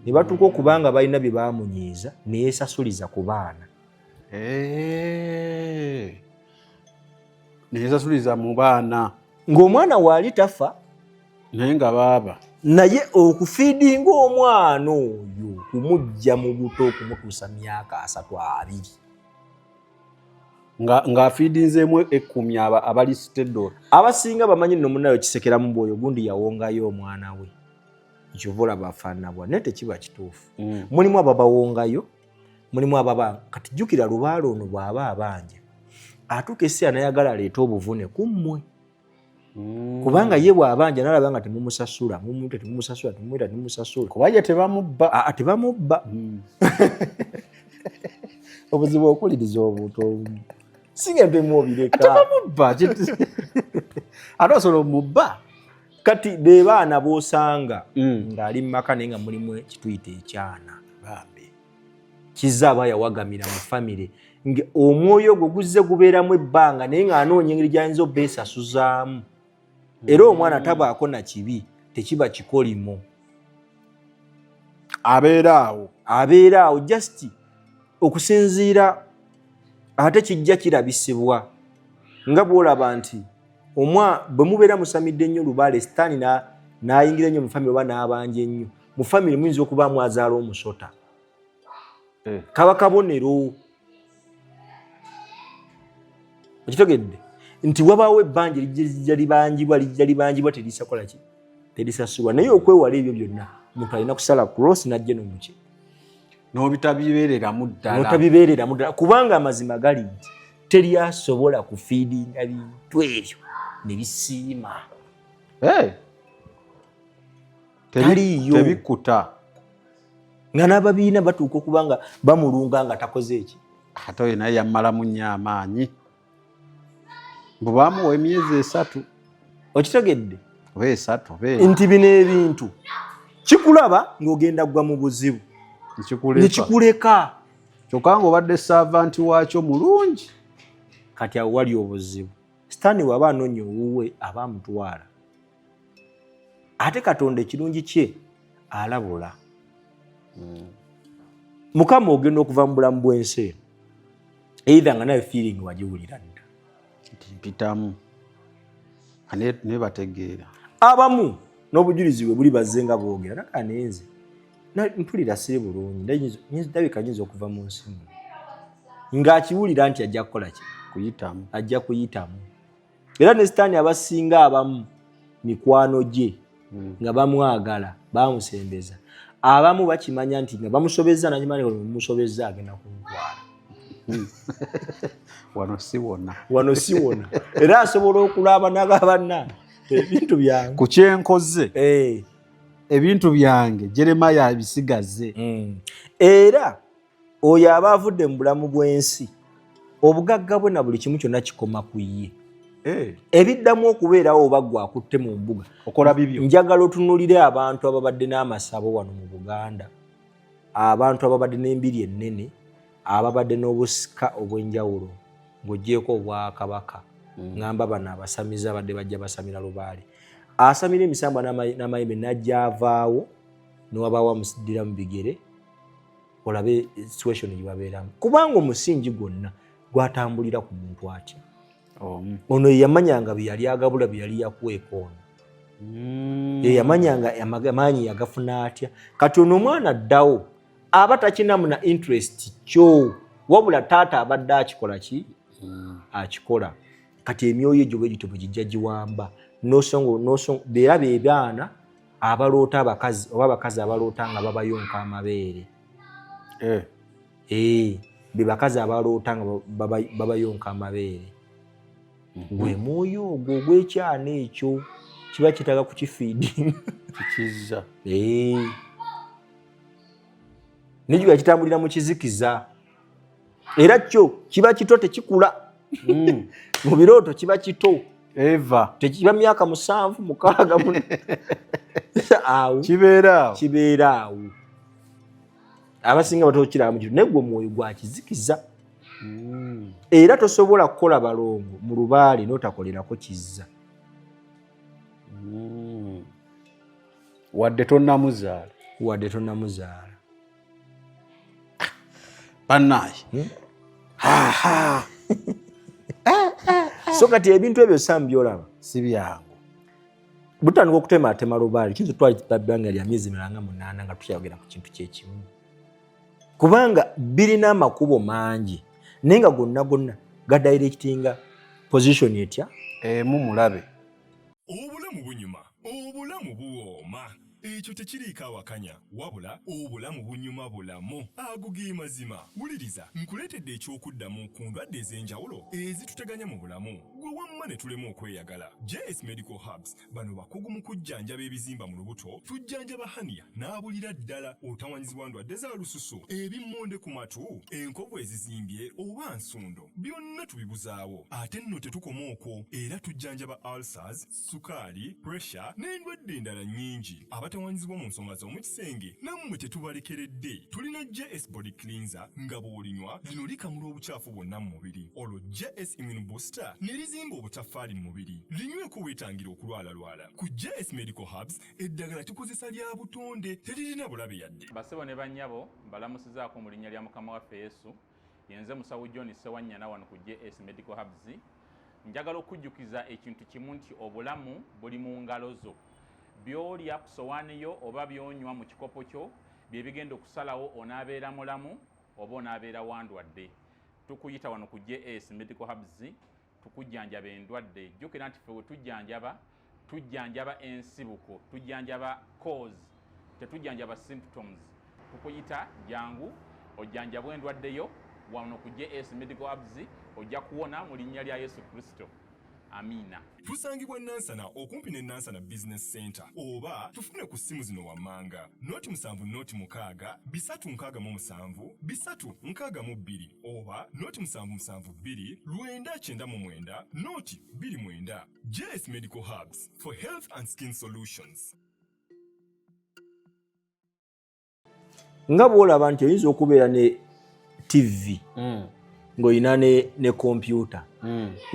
ne batuuka okubanga balina bye baamunyiiza ne yeesasuliza ku baana neyesasuliza mu baana ng'omwana waali tafa naye nga baaba naye okufiidinga omwana oyo kumujja mu buto okumutuusa myaka 32 ng'afiidinzeemu 10 abalisiteddo abasinga bamanyi nno munayo kisekera mu bwoyo gundi yawongayo omwana we kyova olaba afaanana bwa naye tekiba kituufu mulimu ababawongayo mulimu ababa kati jjukira lubaala ono bw'aba abanja atuuka essira nayagala aleete obuvune ku mmwe kubanga ye bw'abanja nalaba nga temumusasula mumute temumusasula temumwita temumusasula kubajja tebamubba tebamubba obuzibu okuliriza obuto obumu singa temubireka tebamubba ate osobola omubba kati be baana b'osanga ng'ali mu maka naye nga mulimu kituyita ekyana bambe kizza aba yawagamira mu famire omwoyo ogwo guzze gubeeramu ebbanga naye ng'anoonya engeri gy'ayinza obbeesasuzaamu era omwana tabaako na kibi tekiba kikolimo abeera awo just okusinziira ate kijja kirabisibwa nga bw'olaba nti bwe mubeera musamidde ennyo lubaale sitaani n'ayingira ennyo mu famire oba n'abanja ennyo mu famire muyinza okuba mwazaala omusota kaba kabonero okitegedde nti wabaawo ebbanja lijja libanjibwa terisakola ki terisasulwa naye okwewala ebyo byonna omuntu alina kusala cross najja n'omuki n'obitabibeereramu ddala kubanga amazima gali nti teri asobola kufiidinga bintu ebyo ne bisiima tebikuta nga n'ababiina batuuka okubanga bamulunga nga takoze eki. Ate oyo naye yammalamu nnyo amaanyi. Bwe baamuwa emyezi 3. Okitegedde? Oba 3 nti bino ebintu kikulaba ng'ogenda gwa mu buzibu nekikuleka kyokka ng'obadde servant waakyo mulungi. kati awo wali obuzibu. Sitaani waba anoonya owuwe aba amutwala. Ate Katonda ekirungi kye alabula. Mukama ogenda okuva mu bulamu bw'ensi eno either nga nawe feeling wagiwulira dda nti mpitamu ne bategeera. Abamu n'obujulizi bwe buli bazze nga boogera naka nenze mpulira siri bulungi ndabika nyinza okuva mu nsi muno ng'akiwulira nti ajja kukola ki kuyitamu, ajja kuyitamu. Era ne Sitaani abasinga abamu mikwano gye nga bamwagala bamusembeza, abamu bakimanya nti nga bamusobezza nanyimane bamusobezza agenda kumutwala. Wano si wonna. Era asobola okulaba n'agabana ebintu byange ku kyenkoze ebintu byange Jeremiya abisigaze. Era oyo aba avudde mu bulamu bw'ensi obugagga bwe na buli kimu kyonna kikoma ku ye. Ebiddamu okubeerawo oba gwe akutte mu mbuga okola bibyo. Njagala otunuulire abantu ababadde n'amasabo wano mu Buganda, abantu ababadde n'embiri ennene, ababadde n'obusika obw'enjawulo ng'oggyeko obwakabaka. Ngamba bano abasamiza abadde bajja basamira Lubaale, asamira emisambwa n'amayembe n'ajja avaawo n'wabaawo amusiddira mu bigere. Olabe situation gye babeeramu kubanga omusingi gwonna gwatambulira ku muntu atya. Ono yamanyanga bye yali agabula bye yali yakweka ono. Yamanyanga amaanyi yagafuna atya. Kati ono omwana addawo aba takinamu na interest kyo wabula taata abadde akikola ki akikola. Kati emyoyo egyo bwe gityo bwe gijja giwamba nosongo beera be baana abaloota abakazi oba abakazi abaloota nga babayonka amabeere. Be bakazi abaloota nga babayonka amabeere. Gwe mwoyo ogwo ogw'ekyana ekyo kiba kitaaga kukifiidi kikizza. N'ekiba kitambulira mu kizikiza. Era kyo kiba kito tekikula. Mu birooto kiba kito. Eva tekiba myaka 7 6 awo kibeera awo. Abasinga batokira mu kiro negwo mwoyo gwa kizikiza. Era tosobola kukola balongo mu Lubaale n'otakolerako kizza. Wadde tonnamuzaala. Bannaye. So kati ebintu ebyo Sam byolaba si byangu. Butandika okutematema Lubaale kintu twalibanga lya myezi 8 nga tukyagera ku kintu kyekimu. Kubanga birina amakubo mangi nenga gonna gadirectinga position etya mulabe. Obulamu bunyuma, obulamu buwooma. Ekyo tekiriiko awakanya wabula obulamu bunyuma bulamu agugi mazima. Wuliriza nkuleetedde ekyokuddamu ku ndwadde ez'enjawulo ezituteganya mu bulamu gwe wamma ne tulema okweyagala. JS Medical Hubs bano bakugu mu kujjanjaba ebizimba mu lubuto, tujjanjaba hania n'abulira ddala otawanyizibwa ndwadde za lususu, ebimmonde ku matu, enkovu ezizimbye oba nsundo, byonna tubibuzaawo. Ate nno tetukoma okwo, era tujjanjaba ulcers, sukaali, pressure n'endwadde endala nnyingi. Abatawanyizibwa mu nsonga z'omu kisenge nammwe tetubalekeredde. Tulina JS Body Cleanser nga bw'olinywa lino likamula obucaafu bwonna mu mubiri. Olwo JS Immune Booster ne lizimba obutaffaali mu mubiri. Linyweko weetangira okulwalalwala. Ku JS Medical Hubs eddagala tukozesa lya butonde teririna bulabe yadde. Basebo ne bannyabo mbalamusizaako mu linnya lya Mukama waffe Yesu. Yenze musawo John Sewanyana wano ku JS Medical Hubs. Njagala okujjukiza ekintu kimu nti obulamu buli mu ngalo zo. Byolya ku sowaani yo oba byonywa mu kikopo kyo bye bigenda okusalawo onaabeera mulamu oba onaabeera wandwadde. Tukuyita wano ku JS Medical Hubs tukujjanjaba endwadde. Jjukira nti ffe we tujjanjaba ensibuko, tujjanjaba cause, tetujjanjaba symptoms. Tukuyita jangu ojjanjabwa endwadde yo wano ku JS Medical Hubs ojja kuwona mu linnya lya Yesu Kristo. Amina. Tusangibwa Nansana okumpi ne Nansana Business Center oba tufune ku simu zino wammanga noti 7 bisatu nkaga mu 7 bisatu nkaga mu 2 oba noti 772 999 noti 29. JS Medical Hubs for health and skin solutions. Nga bwolaba nti oyinza okubeera ne TV ng'olina ne kompyuta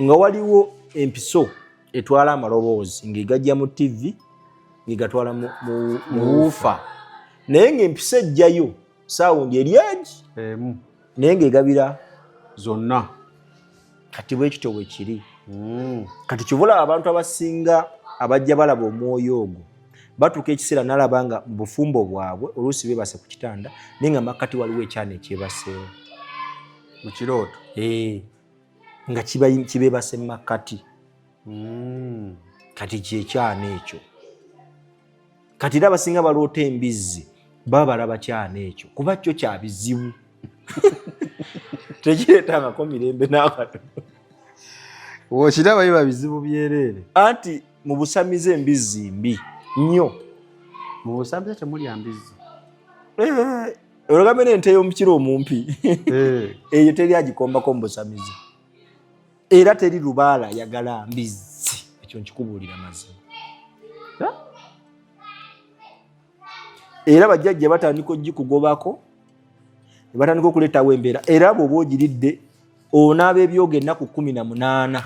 nga waliwo empiso etwala amaloboozi ng'egajja mu TV ng'egatwala mu woofer naye ng'empiso ejjayo saawundi eri egi naye ng'egabira zonna. kati bwekityo bwe kiri. Kati kivula abantu abasinga abajja balaba omwoyo ogwo batuuka ekiseera nalaba nga mu bufumbo bwabwe oluusi beebase ku kitanda naye nga makkati waliwo ekyana ekyebaseewo mu kirooto nga kibeebase mu makkati. Kati kyekyana ekyo kati era abasinga baloota embizzi baba balaba kyana ekyo kuba kyo kya bizibu tekireetangako mirembe n'akatono. Okiraba biba bizibu byereere. Anti mu busamize embizzi mbi nnyo. Mu busamize temulya mbizzi. Olagamba n'ente y'omukiro omumpi eyo teri agikombako mu busamize era teri lubaala yagala mbizzi. Ekyo nkikubuulira mazima. Era bajjajja batandika ogikugobako ne batandika okuleetawo embeera era bw'oba ogiridde onaaba ebyoga ennaku 18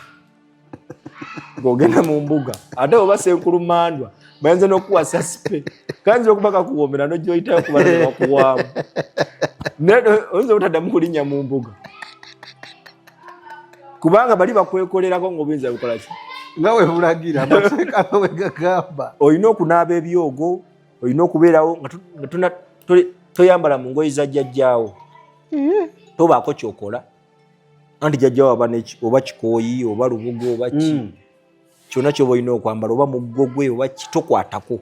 ng'ogenda mu mbuga ate oba senkulumandwa bayinza n'okuwa sasipe kanzira okuba kakuwoomera n'ogyoyitayo kuba ne bakuwaamu oyinza obutaddamu kulinnya mu mbuga kubanga bali bakwekolerako ng'obuyinza bukola ki nga we bulagira amateeka we gagamba. Olina okunaaba ebyogo olina okubeerawo nga toyambala mu ngoye za jjajjaawo tobaako kyokola anti jjajjaawo oba kikooyi oba lubugo oba ki kyonna kyoba olina okwambala oba mugogwe oba kitokwatako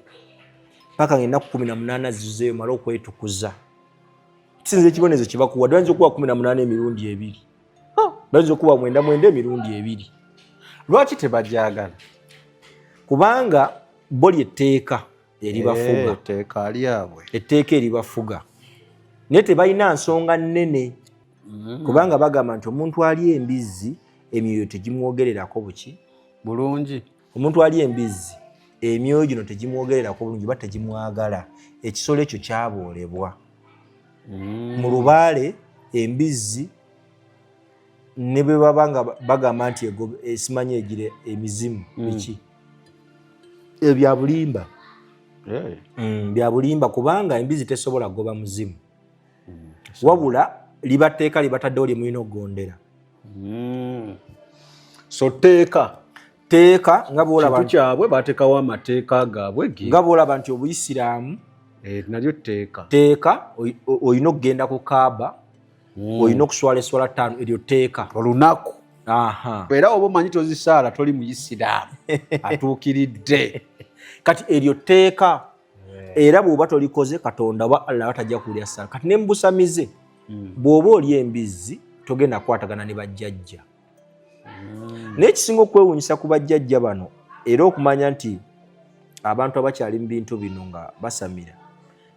paka ng'ennaku 18 zizeeyo mala okwetukuza. Kisinza ekibonezo kye bakuwa bayinza okuwa 18 emirundi 2 bayinza okuwa 9 emirundi 2. Lwaki tebajagala? Kubanga bo lyetteeka eribafuga. Etteeka lyabwe. Etteeka eribafuga naye tebalina nsonga nnene kubanga bagamba nti omuntu ali embizzi emyoyo tegimwogererako buki bulungi. Omuntu ali embizzi emyoyo gino tegimwogererako bulungi ba tegimwagala. Ekisolo ekyo kyaboolebwa. Mu lubaale embizzi ne bwe babanga bagamba nti esimanye egire emizimu biki ebya bulimba. Bya bulimba kubanga embizzi tesobola kugoba muzimu wabula libateeka libataddewo lye mulina okugondera. So teeka nga bwolaba kintu kyabwe bateekawo amateeka gaabwe nga bwolaba nti Obuyisiraamu nalyo teeka olina okugenda ku Kaaba olina okuswala eswala 5 eryo teeka olunaku. Era oba omanyi tozisaala toli Muyisiraamu atuukiridde. Kati eryo teeka era bw'oba tolikoze Katonda wa Allah batajja kulya sala. Kati ne mbusamize bw'oba oli embizzi togenda kukwatagana ne bajjajja. N'ekisinga okwewuunyisa ku bajjajja bano era okumanya nti abantu abakyali mu bintu bino nga basamira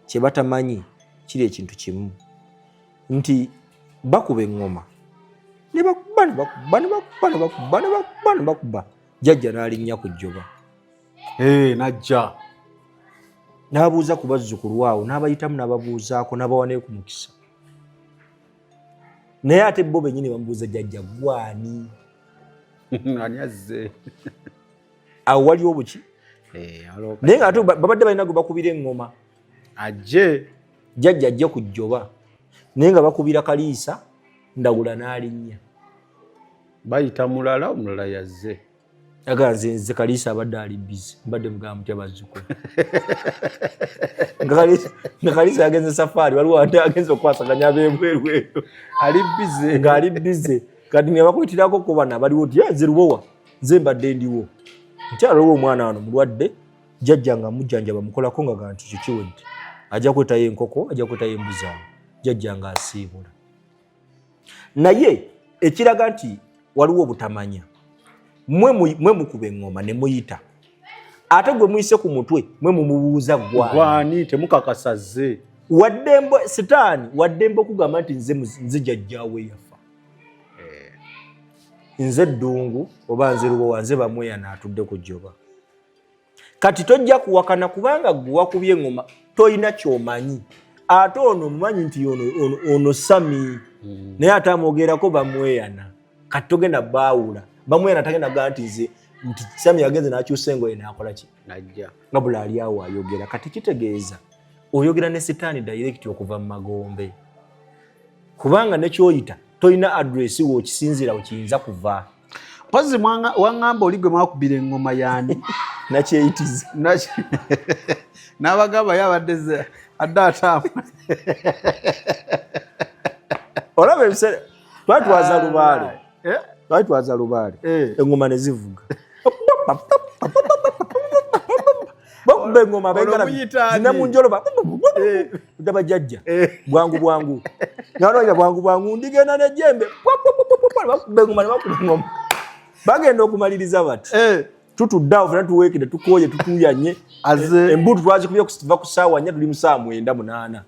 kye batamanyi kiri ekintu kimu nti bakuba eŋŋoma ne bakuba jjajja n'alinnya ku jjoba. Najja n'abuuza ku bazzukulu awo n'abayitamu n'ababuuzaako n'abawa ne ku mukisa naye ate bo bennyini bamubuuza jjajja gwani ani azze awo waliwo buki naye nga ate babadde balina gwe bakubira eŋŋoma ajje jjajja ajje ku jjoba naye nga bakubira Kaliisa Ndagula n'alinnya bayita mulala omulala yazze aganze nze Kaliisa abadde ali busy mbadde mugamba mutya bazzukulu nga Kaliisa yagenze safari waliwo ate agenze okwasaganya ab'ebweru ali busy ng'ali busy kati ne bakuyitirako ko bana baliwo nti nze lubowa nze mbadde ndiwo nkyalowo omwana wano mulwadde jjajja nga mujjanjaba mukolako nga ganti kikiwedde ajja kwetayo enkoko ajja kwetayo embuzi awo jjajja nga asiibula naye ekiraga nti waliwo obutamanya mwe mukube engoma ne muyita ate gwe muyise ku mutwe mwe mumubuuza gwani temukakasaze waddembo sitaani waddembo kugamba nti nze jjajjaawe yafa nze ddungu oba nze lubowa nze bamweyana atudde ku jjoba kati tojja kuwakana kubanga gwe wakubye engoma toyina kyomanyi ate ono omumanyi nti ono sami naye ate amwogerako bamweyana kati togenda baawula bamweyana tagenda kugaa nti sami yagenze n'akyusa engoye n'akola ki najja nga buli ali awo ayogera kati kitegeeza oyogera ne sitaani direct okuva mu magombe kubanga nekyoyita toyina adresi wokisinzira wekiyinza kuva pozi waŋŋamba oli gwe mwakubira engoma yaani nakyeyitiza n'abagamba yabadde adde ataamu olaba ebiseera twatwaza lubaale engoma ne zivuga bakuba engoma zina mu njoloba bajjajja bwangu nanonya bwangu ndigenda nejjembe bakuba engoma ne bakuba engoma bagenda okumaliriza bati tutuddawo fena tuweekede tukooye tutuyanye embuutu twazikubye kuva ku ssaawa 4 tuli mu ssaawa 9:8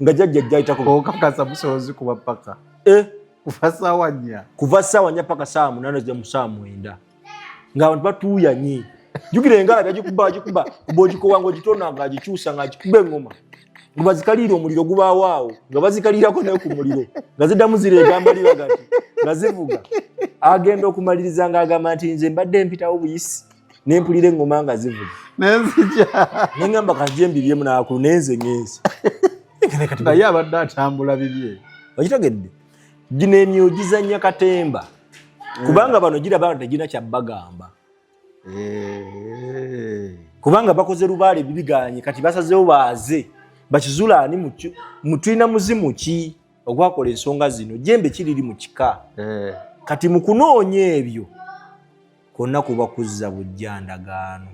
nga jjajja ayitako okakasa busobozi kuba paka kuva ssaawa 4 paka ssaawa 8 zja mu ssaawa 9 ng'abantu batuuyanye jjukira engala byagikuba bw'ogikowa ng'ogitona ng'agikyusa ng'agikuba engoma nga bazikaliira omuliro gubaawo awo nga bazikaliirako naye ku muliro nga ziddamu zireegamba libagati nga zivuga agenda okumaliriza ng'agamba nti nze mbadde mpitawo buyisi nempulira engoma nga zivuga nenzija neŋŋamba kajje mbibyemu naakulu nenze ŋŋensi naye abadde atambula bibye okitegedde gino emyo gizannya katemba kubanga bano giraba tegina kyabbagamba kubanga bakoze lubaale bibiganye kati basazeewo baaze bakizulaani mutulina muzimu ki ogwakola ensonga zino jembe kiriri mu kika kati mu kunoonya ebyo konna kuba kuzza bujjandagaano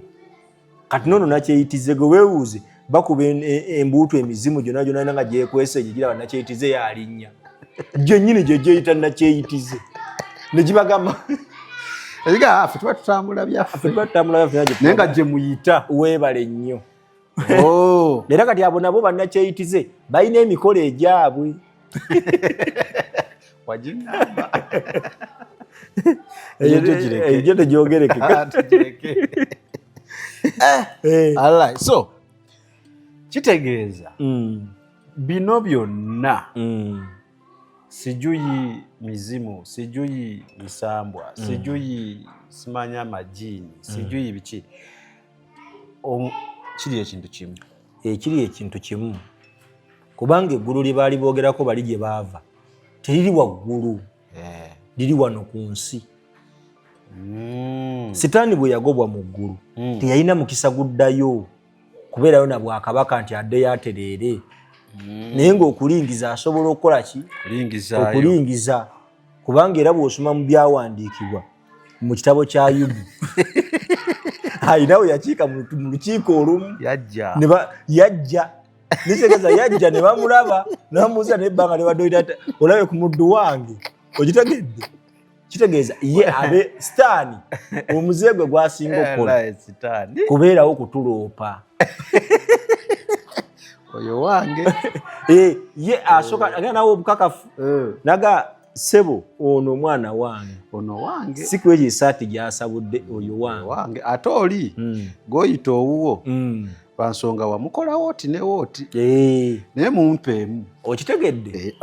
kati nono nakyeyitize gwe weewuuze bakuba embuutu emizimu gyonna gyonna nga gyekwese egyo giraba nakyeyitize yalinnya gyennyini gye gyeyita nakyeyitize ne gibagamba ebiga ffe tuba tutambula byaffe naye nga gye muyita weebale nnyo era kati abo nabo bannakyeyitize balina emikolo egyabwe wagingamba egyo tegyogerekeka so kitegeeza bino byonna sijuyi mizimu sijuyi misambwa sijuyi simanya majini sijuyi biki kiri ekintu kimu ekiri ekintu kimu kubanga eggulu lye baali boogerako bali gye baava teriri waggulu liri wano ku nsi sitaani bwe yagobwa mu ggulu teyalina mukisa guddayo kubeerayo na bwakabaka nti addeyo atereere naye ng'okulingiza asobola okukola ki okulingiza kubanga era bw'osoma mu byawandiikibwa mu kitabo kya Ayubu ayinawe yakiika mu lukiiko olumu yajja nitegeeza yajja ne bamulaba namuuza nebbanga nebadoira olabe ku muddu wange okitegedde kitegeeza ye abe sitaani omuze gwe gwasinga okukola kubeerawo kutuloopa oyo wange ye asooka agenda nawe obukakafu naga sebo ono omwana wange si kweri esaati gyasabudde oyo wange ate oli goyita owuwo lwansonga wamukola wooti ne wooti naye mumpeemu okitegedde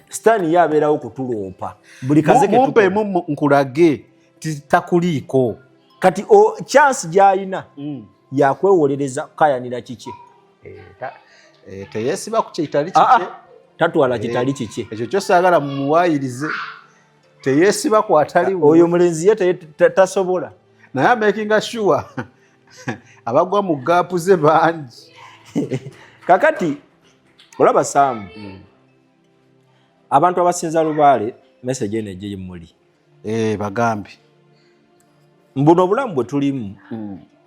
sitaani ye abeerawo kutuloopa buli kazeke mumpeemu nkulage takuliiko kati chance gy'alina yakwewolereza kayanira kiki teyesiba ku kitali kike tatwala kitali kike ekyo kyosaagala mumuwaayirize teyesiba ku ataliwo oyo mulenzi ye tasobola naye amakinga sure abagwa mu gaapu ze bangi kakati olaba Saamu abantu abasinza lubaale message eno ejje muli bagambi mbuno obulamu bwe tulimu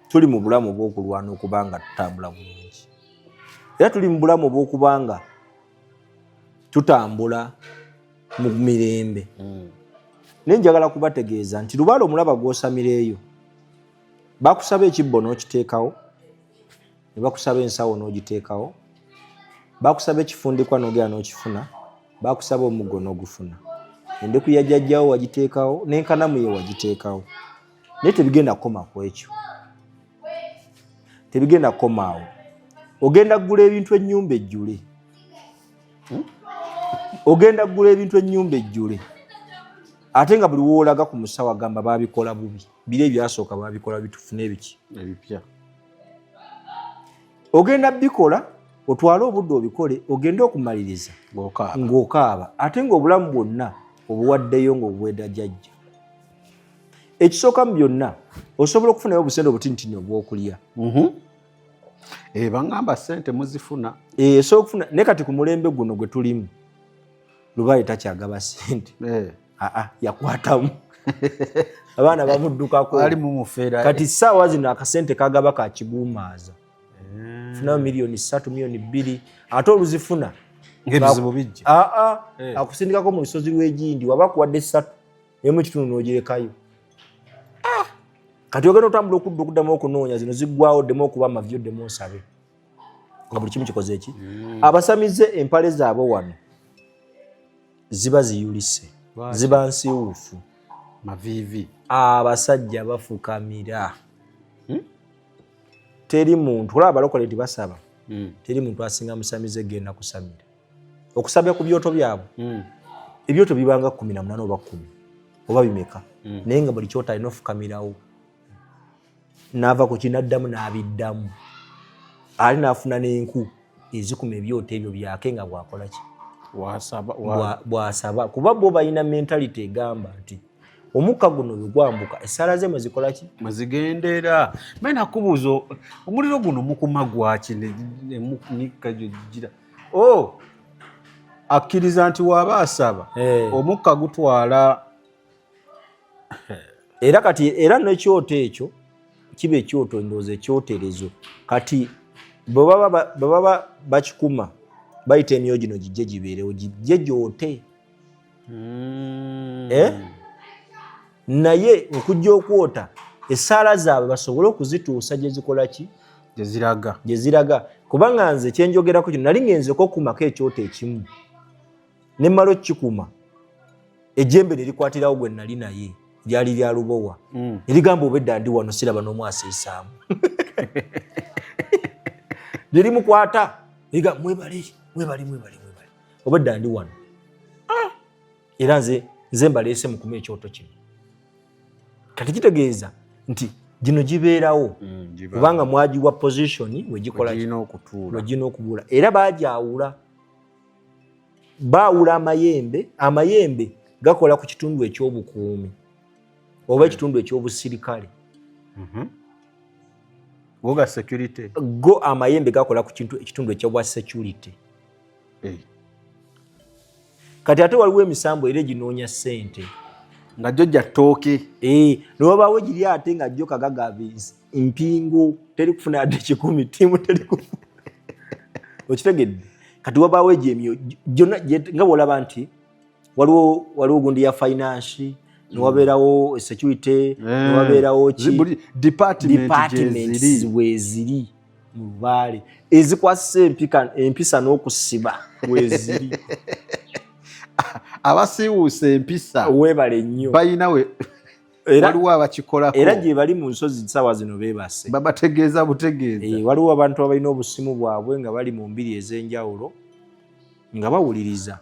tuli mu bulamu bw'okulwana okubanga tutambula bulungi era tuli mu bulamu bw'okubanga tutambula mu mirembe nenjagala kubategeeza nti lubaale omulaba gw'osamireeyo bakusaba ekibbo n'okiteekawo ne bakusaba ensawo n'ogiteekawo bakusaba ekifundikwa n'ogera n'okifuna bakusaba omuggo n'ogufuna endeku ya jjajjawo wagiteekawo n'enkanamu ye wagiteekawo naye tebigenda kukoma ku ekyo tebigenda kukomaawo ogenda kugula ebintu ennyumba ejjule ogenda kugula ebintu ennyumba ejjule ate nga buli woolaga ku musawo agamba baabikola bubi biri ebyasooka baabikola bitufune ebiki ebipya ogenda bikola otwale obudde obikole ogende okumaliriza ng'okaaba ate ng'obulamu bwonna obuwaddeyo ng'obuweda jjajja ekisooka mu byonna osobola okufunayo obusente obutinitini obw'okulya baŋŋamba ssente muzifuna esobola okufuna naye kati ku mulembe guno gwe tulimu lubaale takyagaba ssente yakwatamu abaana bamuddukako ali mumufeera kati ssaawa zino akasente kagaba kakiguumaaza funayo miliyoni 3 miliyoni 2 ate oluzifuna ng'ebizibu bijja akusindikako mu lusozi lw'egindi waba kuwadde 3 emu ekitundu n'ogirekayo kati ogenda otambula okudda okuddamu okunoonya zino ziggwawo oddemu okuba amavyo oddemu osabe nga buli kimu kikoze eki abasamize empale zaabwe wano ziba ziyulise ziba nsiwuufu maviivi abasajja bafukamira teri muntu olaba balokole nti basaba teri muntu asinga musamize genda kusamira okusabya ku byoto byabwe ebyoto bibanga 18 oba 10 oba bimeka naye nga buli kyota alina ofukamirawo n'ava ku kinaddamu n'abiddamu ali n'afuna n'enku ezikuma ebyoto ebyo byake nga bwakola ki bwasaba kuba bo balina mentality egamba nti omukka guno bwe gwambuka essaala ze mwezikola ki mwezigendera mbe nakubuuza omuliro guno mukuma gwaki emukka gyo gira akkiriza nti waaba asaba omukka gutwala era kati era n'ekyoto ekyo kiba ekyoto ndowooza ekyoterezo kati bwe baba bakikuma bayita emyoyo gino gijje gibeerewo gijje gyote naye okujja okwota essaala zaabwe basobole okuzituusa gye zikola ki gye ziraga kubanga nze kyenjogerako kino nali ngenzeko okumako ekyoto ekimu ne mmala okikuma ejjembe ne likwatirawo gwe nali naye lyali lya lubowa erigamba obedda ndi wano siraba n'omu asiisaamu lye limukwata eriga mwebale obedda ndi wano era nze mbaleese mukuma ekyoto kino kati kitegeeza nti gino gibeerawo kubanga mwagiwa position wegikola wegina okutuula era bagyawula baawula amayembe gakola ku kitundu ekyobukuumi oba ekitundu ekyobusirikale woga security go amayembe gakola ku ekitundu ekyobwa security kati ate waliwo emisambo era eginoonya ssente nga jjo jatooke newabaawo giri ate nga jjo kagagabizi mpingo teri kufuna yadde 10 tiimu teri kufuna okitegedde kati wabaawo egyo emyo gyonna nga bwolaba nti waliwo gundi ya finance niwabeerawo security niwabeerawo departments weziri mu Lubaale ezikwasisa empisa n'okusiba weziri abasiiwuusa empisa weebale nnyo balina waliwo abakikolako era gye bali mu nsozi ssaawa zino beebase babategeeza butegeeza waliwo abantu abalina obusimu bwabwe nga bali mu mbiri ez'enjawulo nga bawuliriza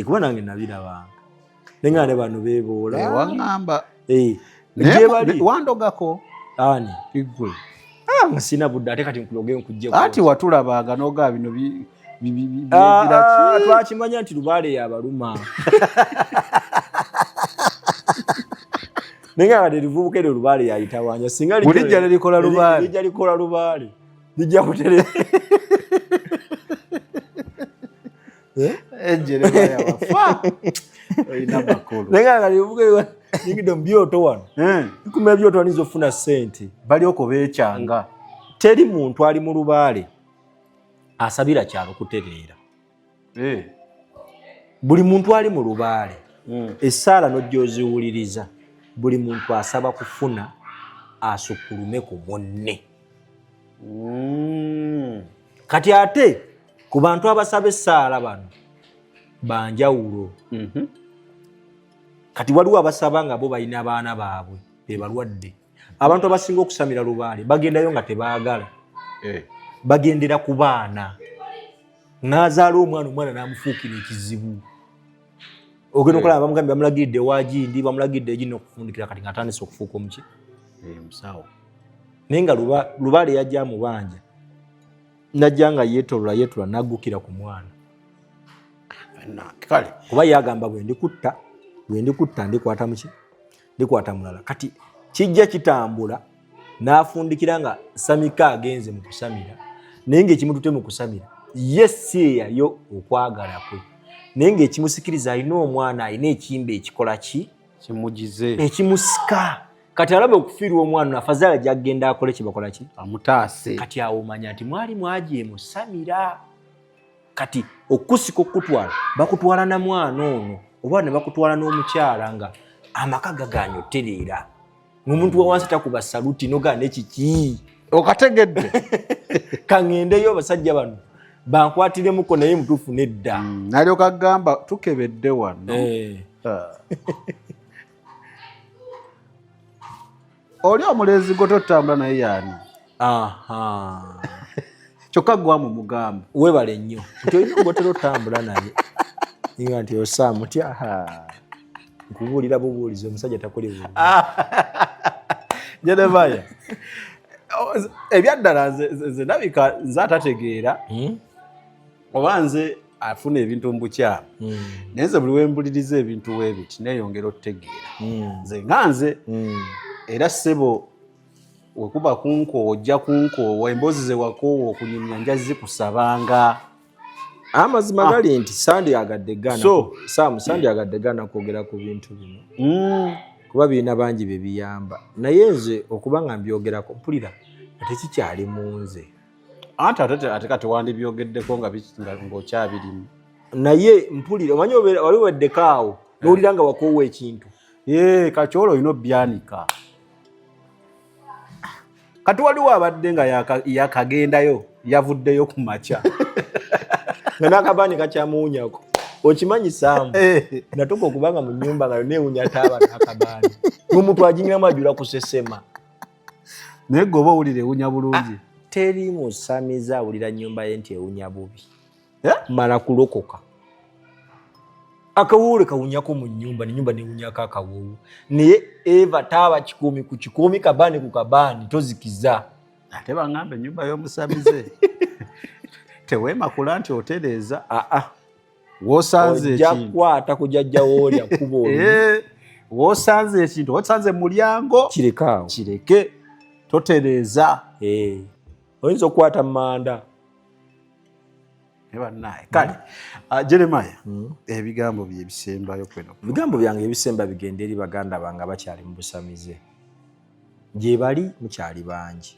kuba nange nabirabanga naye nga ne bano beeboola waŋŋamba wandogako ani igwe nga sina budde ate kati nkuloge nkujjeko ati watulabanga n'ogaa bino twakimanya nti Lubaale yabaluma naye nga terivubuka eryo Lubaale yayitawanya singa bulijja lirikola Lubaale lijja likola Lubaale lijja kutere ejjere yawafa oyina makulu naye nga terivubuka nyingidde mu byoto wano ikuma ebyoto wano izofuna ssente bali oko beekyanga teri muntu ali mu Lubaale asabira kyalo kutereera buli muntu ali mu Lubaale Essaala n'ojjoziwuliriza buli muntu asaba kufuna asukulume ku munne. Kati ate ku bantu abasaba essaala bano banjawulo. Kati waliwo abasaba nga bo balina abaana baabwe be balwadde. Abantu abasinga okusamira Lubaale bagendayo nga tebaagala. Bagendera ku baana. N'azaala omwana n'amufuukira ekizibu. Ogenda okulaba bamugambye bamulagidde wagindi bamulagidde egino okufundikira kati ng'atandise okufuuka omuki musawo. Naye nga Lubaale yajja amubanja najja nga yeetolula n'aggukira ku mwana. Kale kuba yagamba bwe ndikutta ndikwata muki ndikwata mulala. Kati kijja kitambula n'afundikira nga Samika agenze mu kusamira naye ng'ekimutute mu kusamira ye si yaliyo okwagala kwe naye ng'ekimusikiriza alina omwana alina ekimba ekikola ki kimugize ekimusika. Kati alaba okufiirwa omwana afazaala gyagenda akole kibakola ki amutaase. Kati awo omanya nti mwali mwaje musamira. Kati okusika okutwala bakutwala na mwana ono oba ne bakutwala n'omukyala nga amaka gaganya otereera ng'omuntu wa wansi takuba saluti nogana ekiki Okategedde kaŋŋendeyo abasajja bano bankwatiremukko naye mutuufu nedda. Nalyoka gamba tukebedde wano. Oli omulenzi gwe totambula naye yaani? Kyokka gwamu mugamba. Weebale nnyo nti olina gwotera otambula naye nga nti osaamu ti nkubuulira bubuulizi omusajja takolebwa. Jeremiah ebyaddala nze nabika nze atategeera oba nze afuna ebintu mu bukyamu naye nze buli wembuliriza ebintu weebiti neeyongera okutegeera nze nga nze era ssebo wekuba kunkoowa ojja kunkoowa emboozi ze wakoowa okunyumya nja zikusabanga. Amazima gali nti Sandi agadde gana Sandi agadde gana kwogera ku bintu bino kuba birina bangi bye biyamba naye nze okuba nga mbyogerako mpulira ate kikyali mu nze ate kati wandibyogeddeko ng'okyabirimu naye mpulira omanyi wali weddeko awo n'owulira nga wakoowa ekintu kakyolo olina obyanika. Kati waliwo abadde nga yakagendayo yavuddeyo ku makya nga n'akabaani kakyamuwunyako okimanyi Saamu natuka okubanga mu nnyumba nga neewunya taaba n'akabaani ng'omuntu aginyiramu ajula kusesema naye gwe oba owulira ewunya bulungi. Teri musamiza awulira nnyumba ye nti ewunya bubi mala kulokoka akawuule kawunyako mu nnyumba nenyumba newunyako akawuwu naye Eva taaba kikuumi ku kikuumi kabaani ku kabaani tozikiza. Ate baŋŋamba ennyumba y'omusamize teweemakula nti otereeza w'osanze ekintu ojja kukwata kujajja woolya kuba oli w'osanze ekintu osanze mulyango kireke totereeza. Oyinza okukwata manda. Bannaye kale Jeremiah ebigambo bye bisembayo kweno. Ebigambo byange ebisemba bigenda eri baganda bange abakyali mu busamize gye bali mukyali bangi.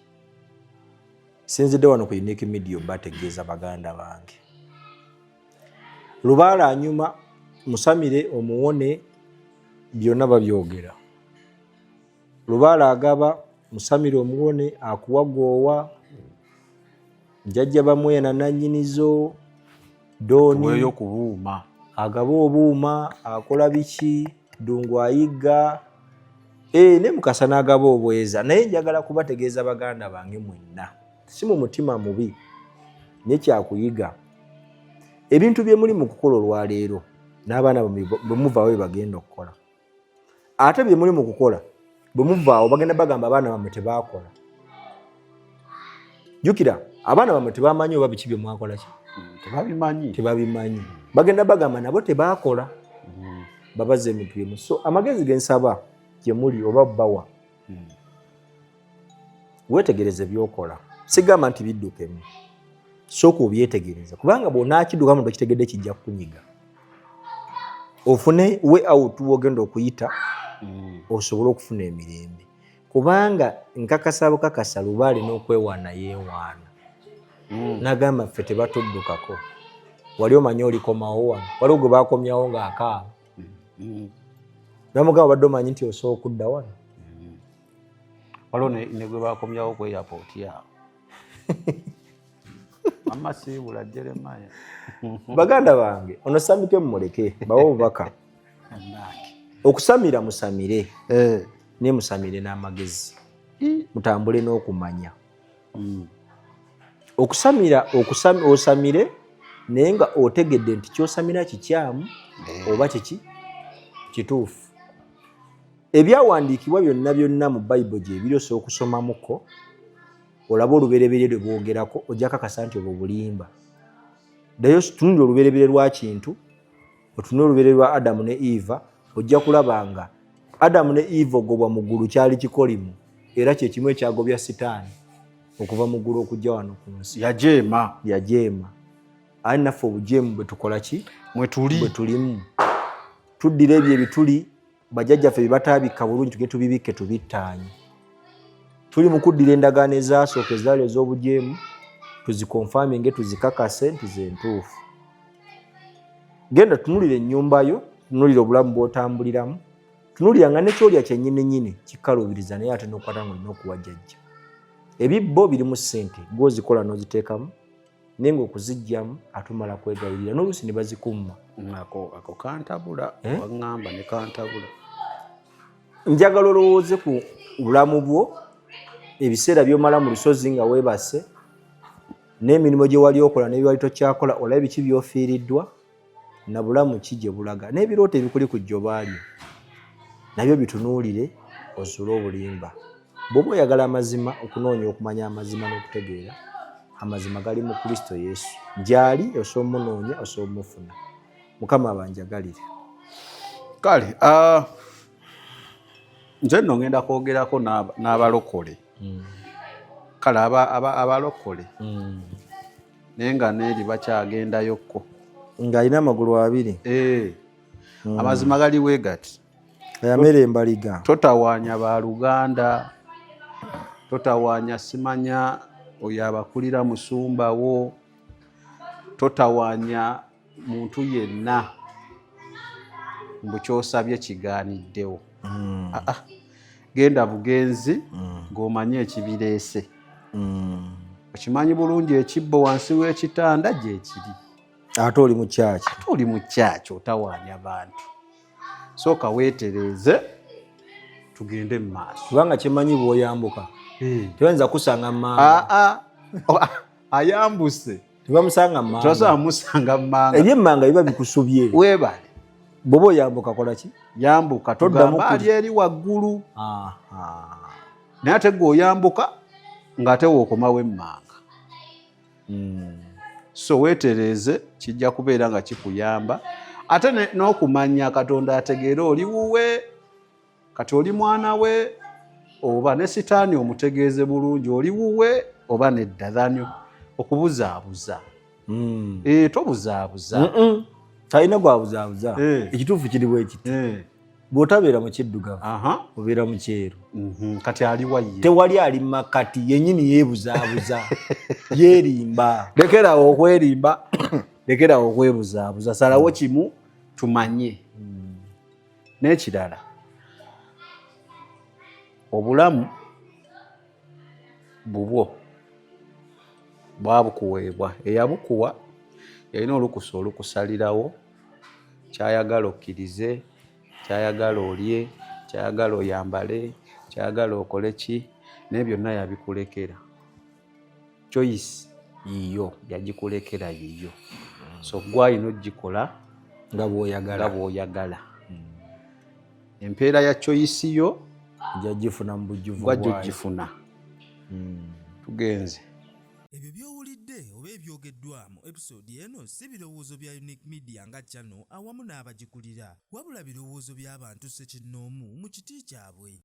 Sinzidde wano ku Unique Media bategeeza baganda bange Lubaale anyuma musamire omuwone byonna babyogera. Lubaale agaba musamire omuwone akuwagoowa jjajja bamwena nannyinizo Doni weeyo kubuuma agaba obuuma akola biki Ddungu ayigga ne Mukasa n'agaba obweza. Naye njagala kubategeeza baganda bange mwenna si mu mutima mubi nekyakuyiga ebintu bye muli mu kukola olwaleero n'abaana bwe muvaawo bye bagenda okukola ate bye muli mu kukola bwe muvaawo bagenda bagamba abaana bammwe tebaakola. Jjukira abaana bammwe tebamanyi oba biki bye mwakola ki tebabimanyi bagenda bagamba nabo tebaakola babaze emintu yemu. So amagezi gensaba gye muli oba bawa weetegereze byokola sigamba nti biddukemu sooka obyetegereza kubanga bw'onaakiddukamu ndokitegedde kijja kukunyiga ofune we out wogenda okuyita osobole okufuna emirembe kubanga nkakasa bukakasa Lubaale n'okwewaana yeewaana nagamba ffe tebatuddukako wali omanyi olikomawo wano waliwo gwe baakomyawo ng'akaaba Bamugamba badde omanyi nti osooka okudda wano. Waliwo ne gwe bakomyawo ku airport yawo. Mama siibula Jeremiah. Baganda bange ono samike mumuleke bawe obubaka. Okusamira musamire ne musamire n'amagezi mutambule n'okumanya. Okusamira osamire naye nga otegedde nti kyosamira kikyamu oba kituufu. Ebyawandiikibwa byonna mu Bayibuli gye birose okusomamuko olaba olubereberye lwe bwogerako ojja kakasa nti obwo bulimba. Ddayo tunuulira olubereberye lwa kintu, otunuulira olubereberye lwa Adamu ne Eva, ojja kulaba nga Adamu ne Eva ogobwa mu ggulu kyali kikolimu era kye kimu ekyagobya Sitaani okuva mu ggulu okujja wano ku nsi. Yajeema. Ayi naffe obujeemu bwe tukola ki? Bwe tulimu. Tuddira ebyo ebituli bajjajjaffe bye bataabika bulungi tugende tubibikke tubittaanye. Tuli mu kuddira endagaano ezaasooka ezaali ez'obujeemu tuzikonfaminge tuzikakase nti ze ntuufu. Genda tunuulire ennyumba yo, tunuulire obulamu bw'otambuliramu, tunuulira nga nekyolya kyennyini kikaluubiriza naye ate n'okwata ng'olina okuwa jjajja. Ebibbo birimu ssente gw'ozikola n'oziteekamu naye ng'okuzijjamu atumala kwegayirira n'oluusi ne bazikumma. Ako kantabula waŋŋamba ne kantabula. Njagala olowooze ku bulamu bwo, ebiseera by'omala mu lusozi nga weebase, n'emirimu gye wali okola n'ebyewali tokyakola, olaba biki by'ofiiriddwa, na bulamu ki gye bulaga, n'ebirooto ebikuli ku jjoba lyo nabyo bitunuulire osule obulimba. Bw'oba oyagala amazima, okunoonya okumanya amazima n'okutegeera, amazima gali mu Kristo Yesu. Gy'ali osobola omunoonya, osobola omufuna. Mukama abanjagalire. Kale, nze nno ngenda kwogerako n'abalokole. Kale abalokole naye nga n'eri bakyagendayokko. Ng'alina amagulu abiri. Amazima gali bwe gati. Ayamera embaliga. Totawaanya baaluganda, totawaanya simanya oyo abakulira musumbawo, totawaanya muntu yenna mbu kyosabye kigaaniddewo. Genda bugenzi ng'omanye ekibireese. Okimanyi bulungi ekibbo wansi w'ekitanda gyekiri. Ate oli mu kyaki. Otawaanya bantu. Sooka weetereeze tugende mu maaso. Kubanga kimanyi bw'oyambuka tebayinza kusanga mu manga. Ayambuse tebamusanga mu manga. Tosobola musanga mu manga. Eby'emmanga biba bikusubye. Weebale. Bw'oba oyambuka kola ki? Yambuka tugamba ali eri waggulu. Naye ate gweoyambuka ng'ate wookomawo emmanga. So weetereeze kijja kubeera nga kikuyamba. Ate n'okumanya Katonda ategeera oli wuwe, kati oli mwana we, oba ne Sitaani omutegeeze bulungi oli wuwe oba nedda dhanyo okubuzaabuza. Tobuzaabuza. Talina gwabuzaabuza. Ekituufu kiri bwe kiti. Bw'otabeera mu kiddugavu obeera mu kyeru. Kati aliwa ye. Tewali ali mu makati yennyini yeebuzaabuza. Yeerimba. Lekerawo okwerimba. Lekerawo okwebuzaabuza. Salawo kimu tumanye. N'ekirala, obulamu bubwo bwabukuweebwa. Eyabukuwa yalina olukusa olukusalirawo kyayagala okkirize, kyayagala olye, kyayagala oyambale, kyayagala okole ki, naye byonna yabikulekera. Choice yiyo, yagikulekera yiyo. So gwalina ogikola nga bw'oyagala. Empeera ya choice yo ojja mu bujjuvu bwayo. Ogifuna. Tugenze. Ebyo by'owulidde oba ebyogeddwa mu episode eno si birowoozo bya Unique Media nga channel awamu n'abagikulira, wabula birowoozo by'abantu ssekinnoomu mu kiti kyabwe.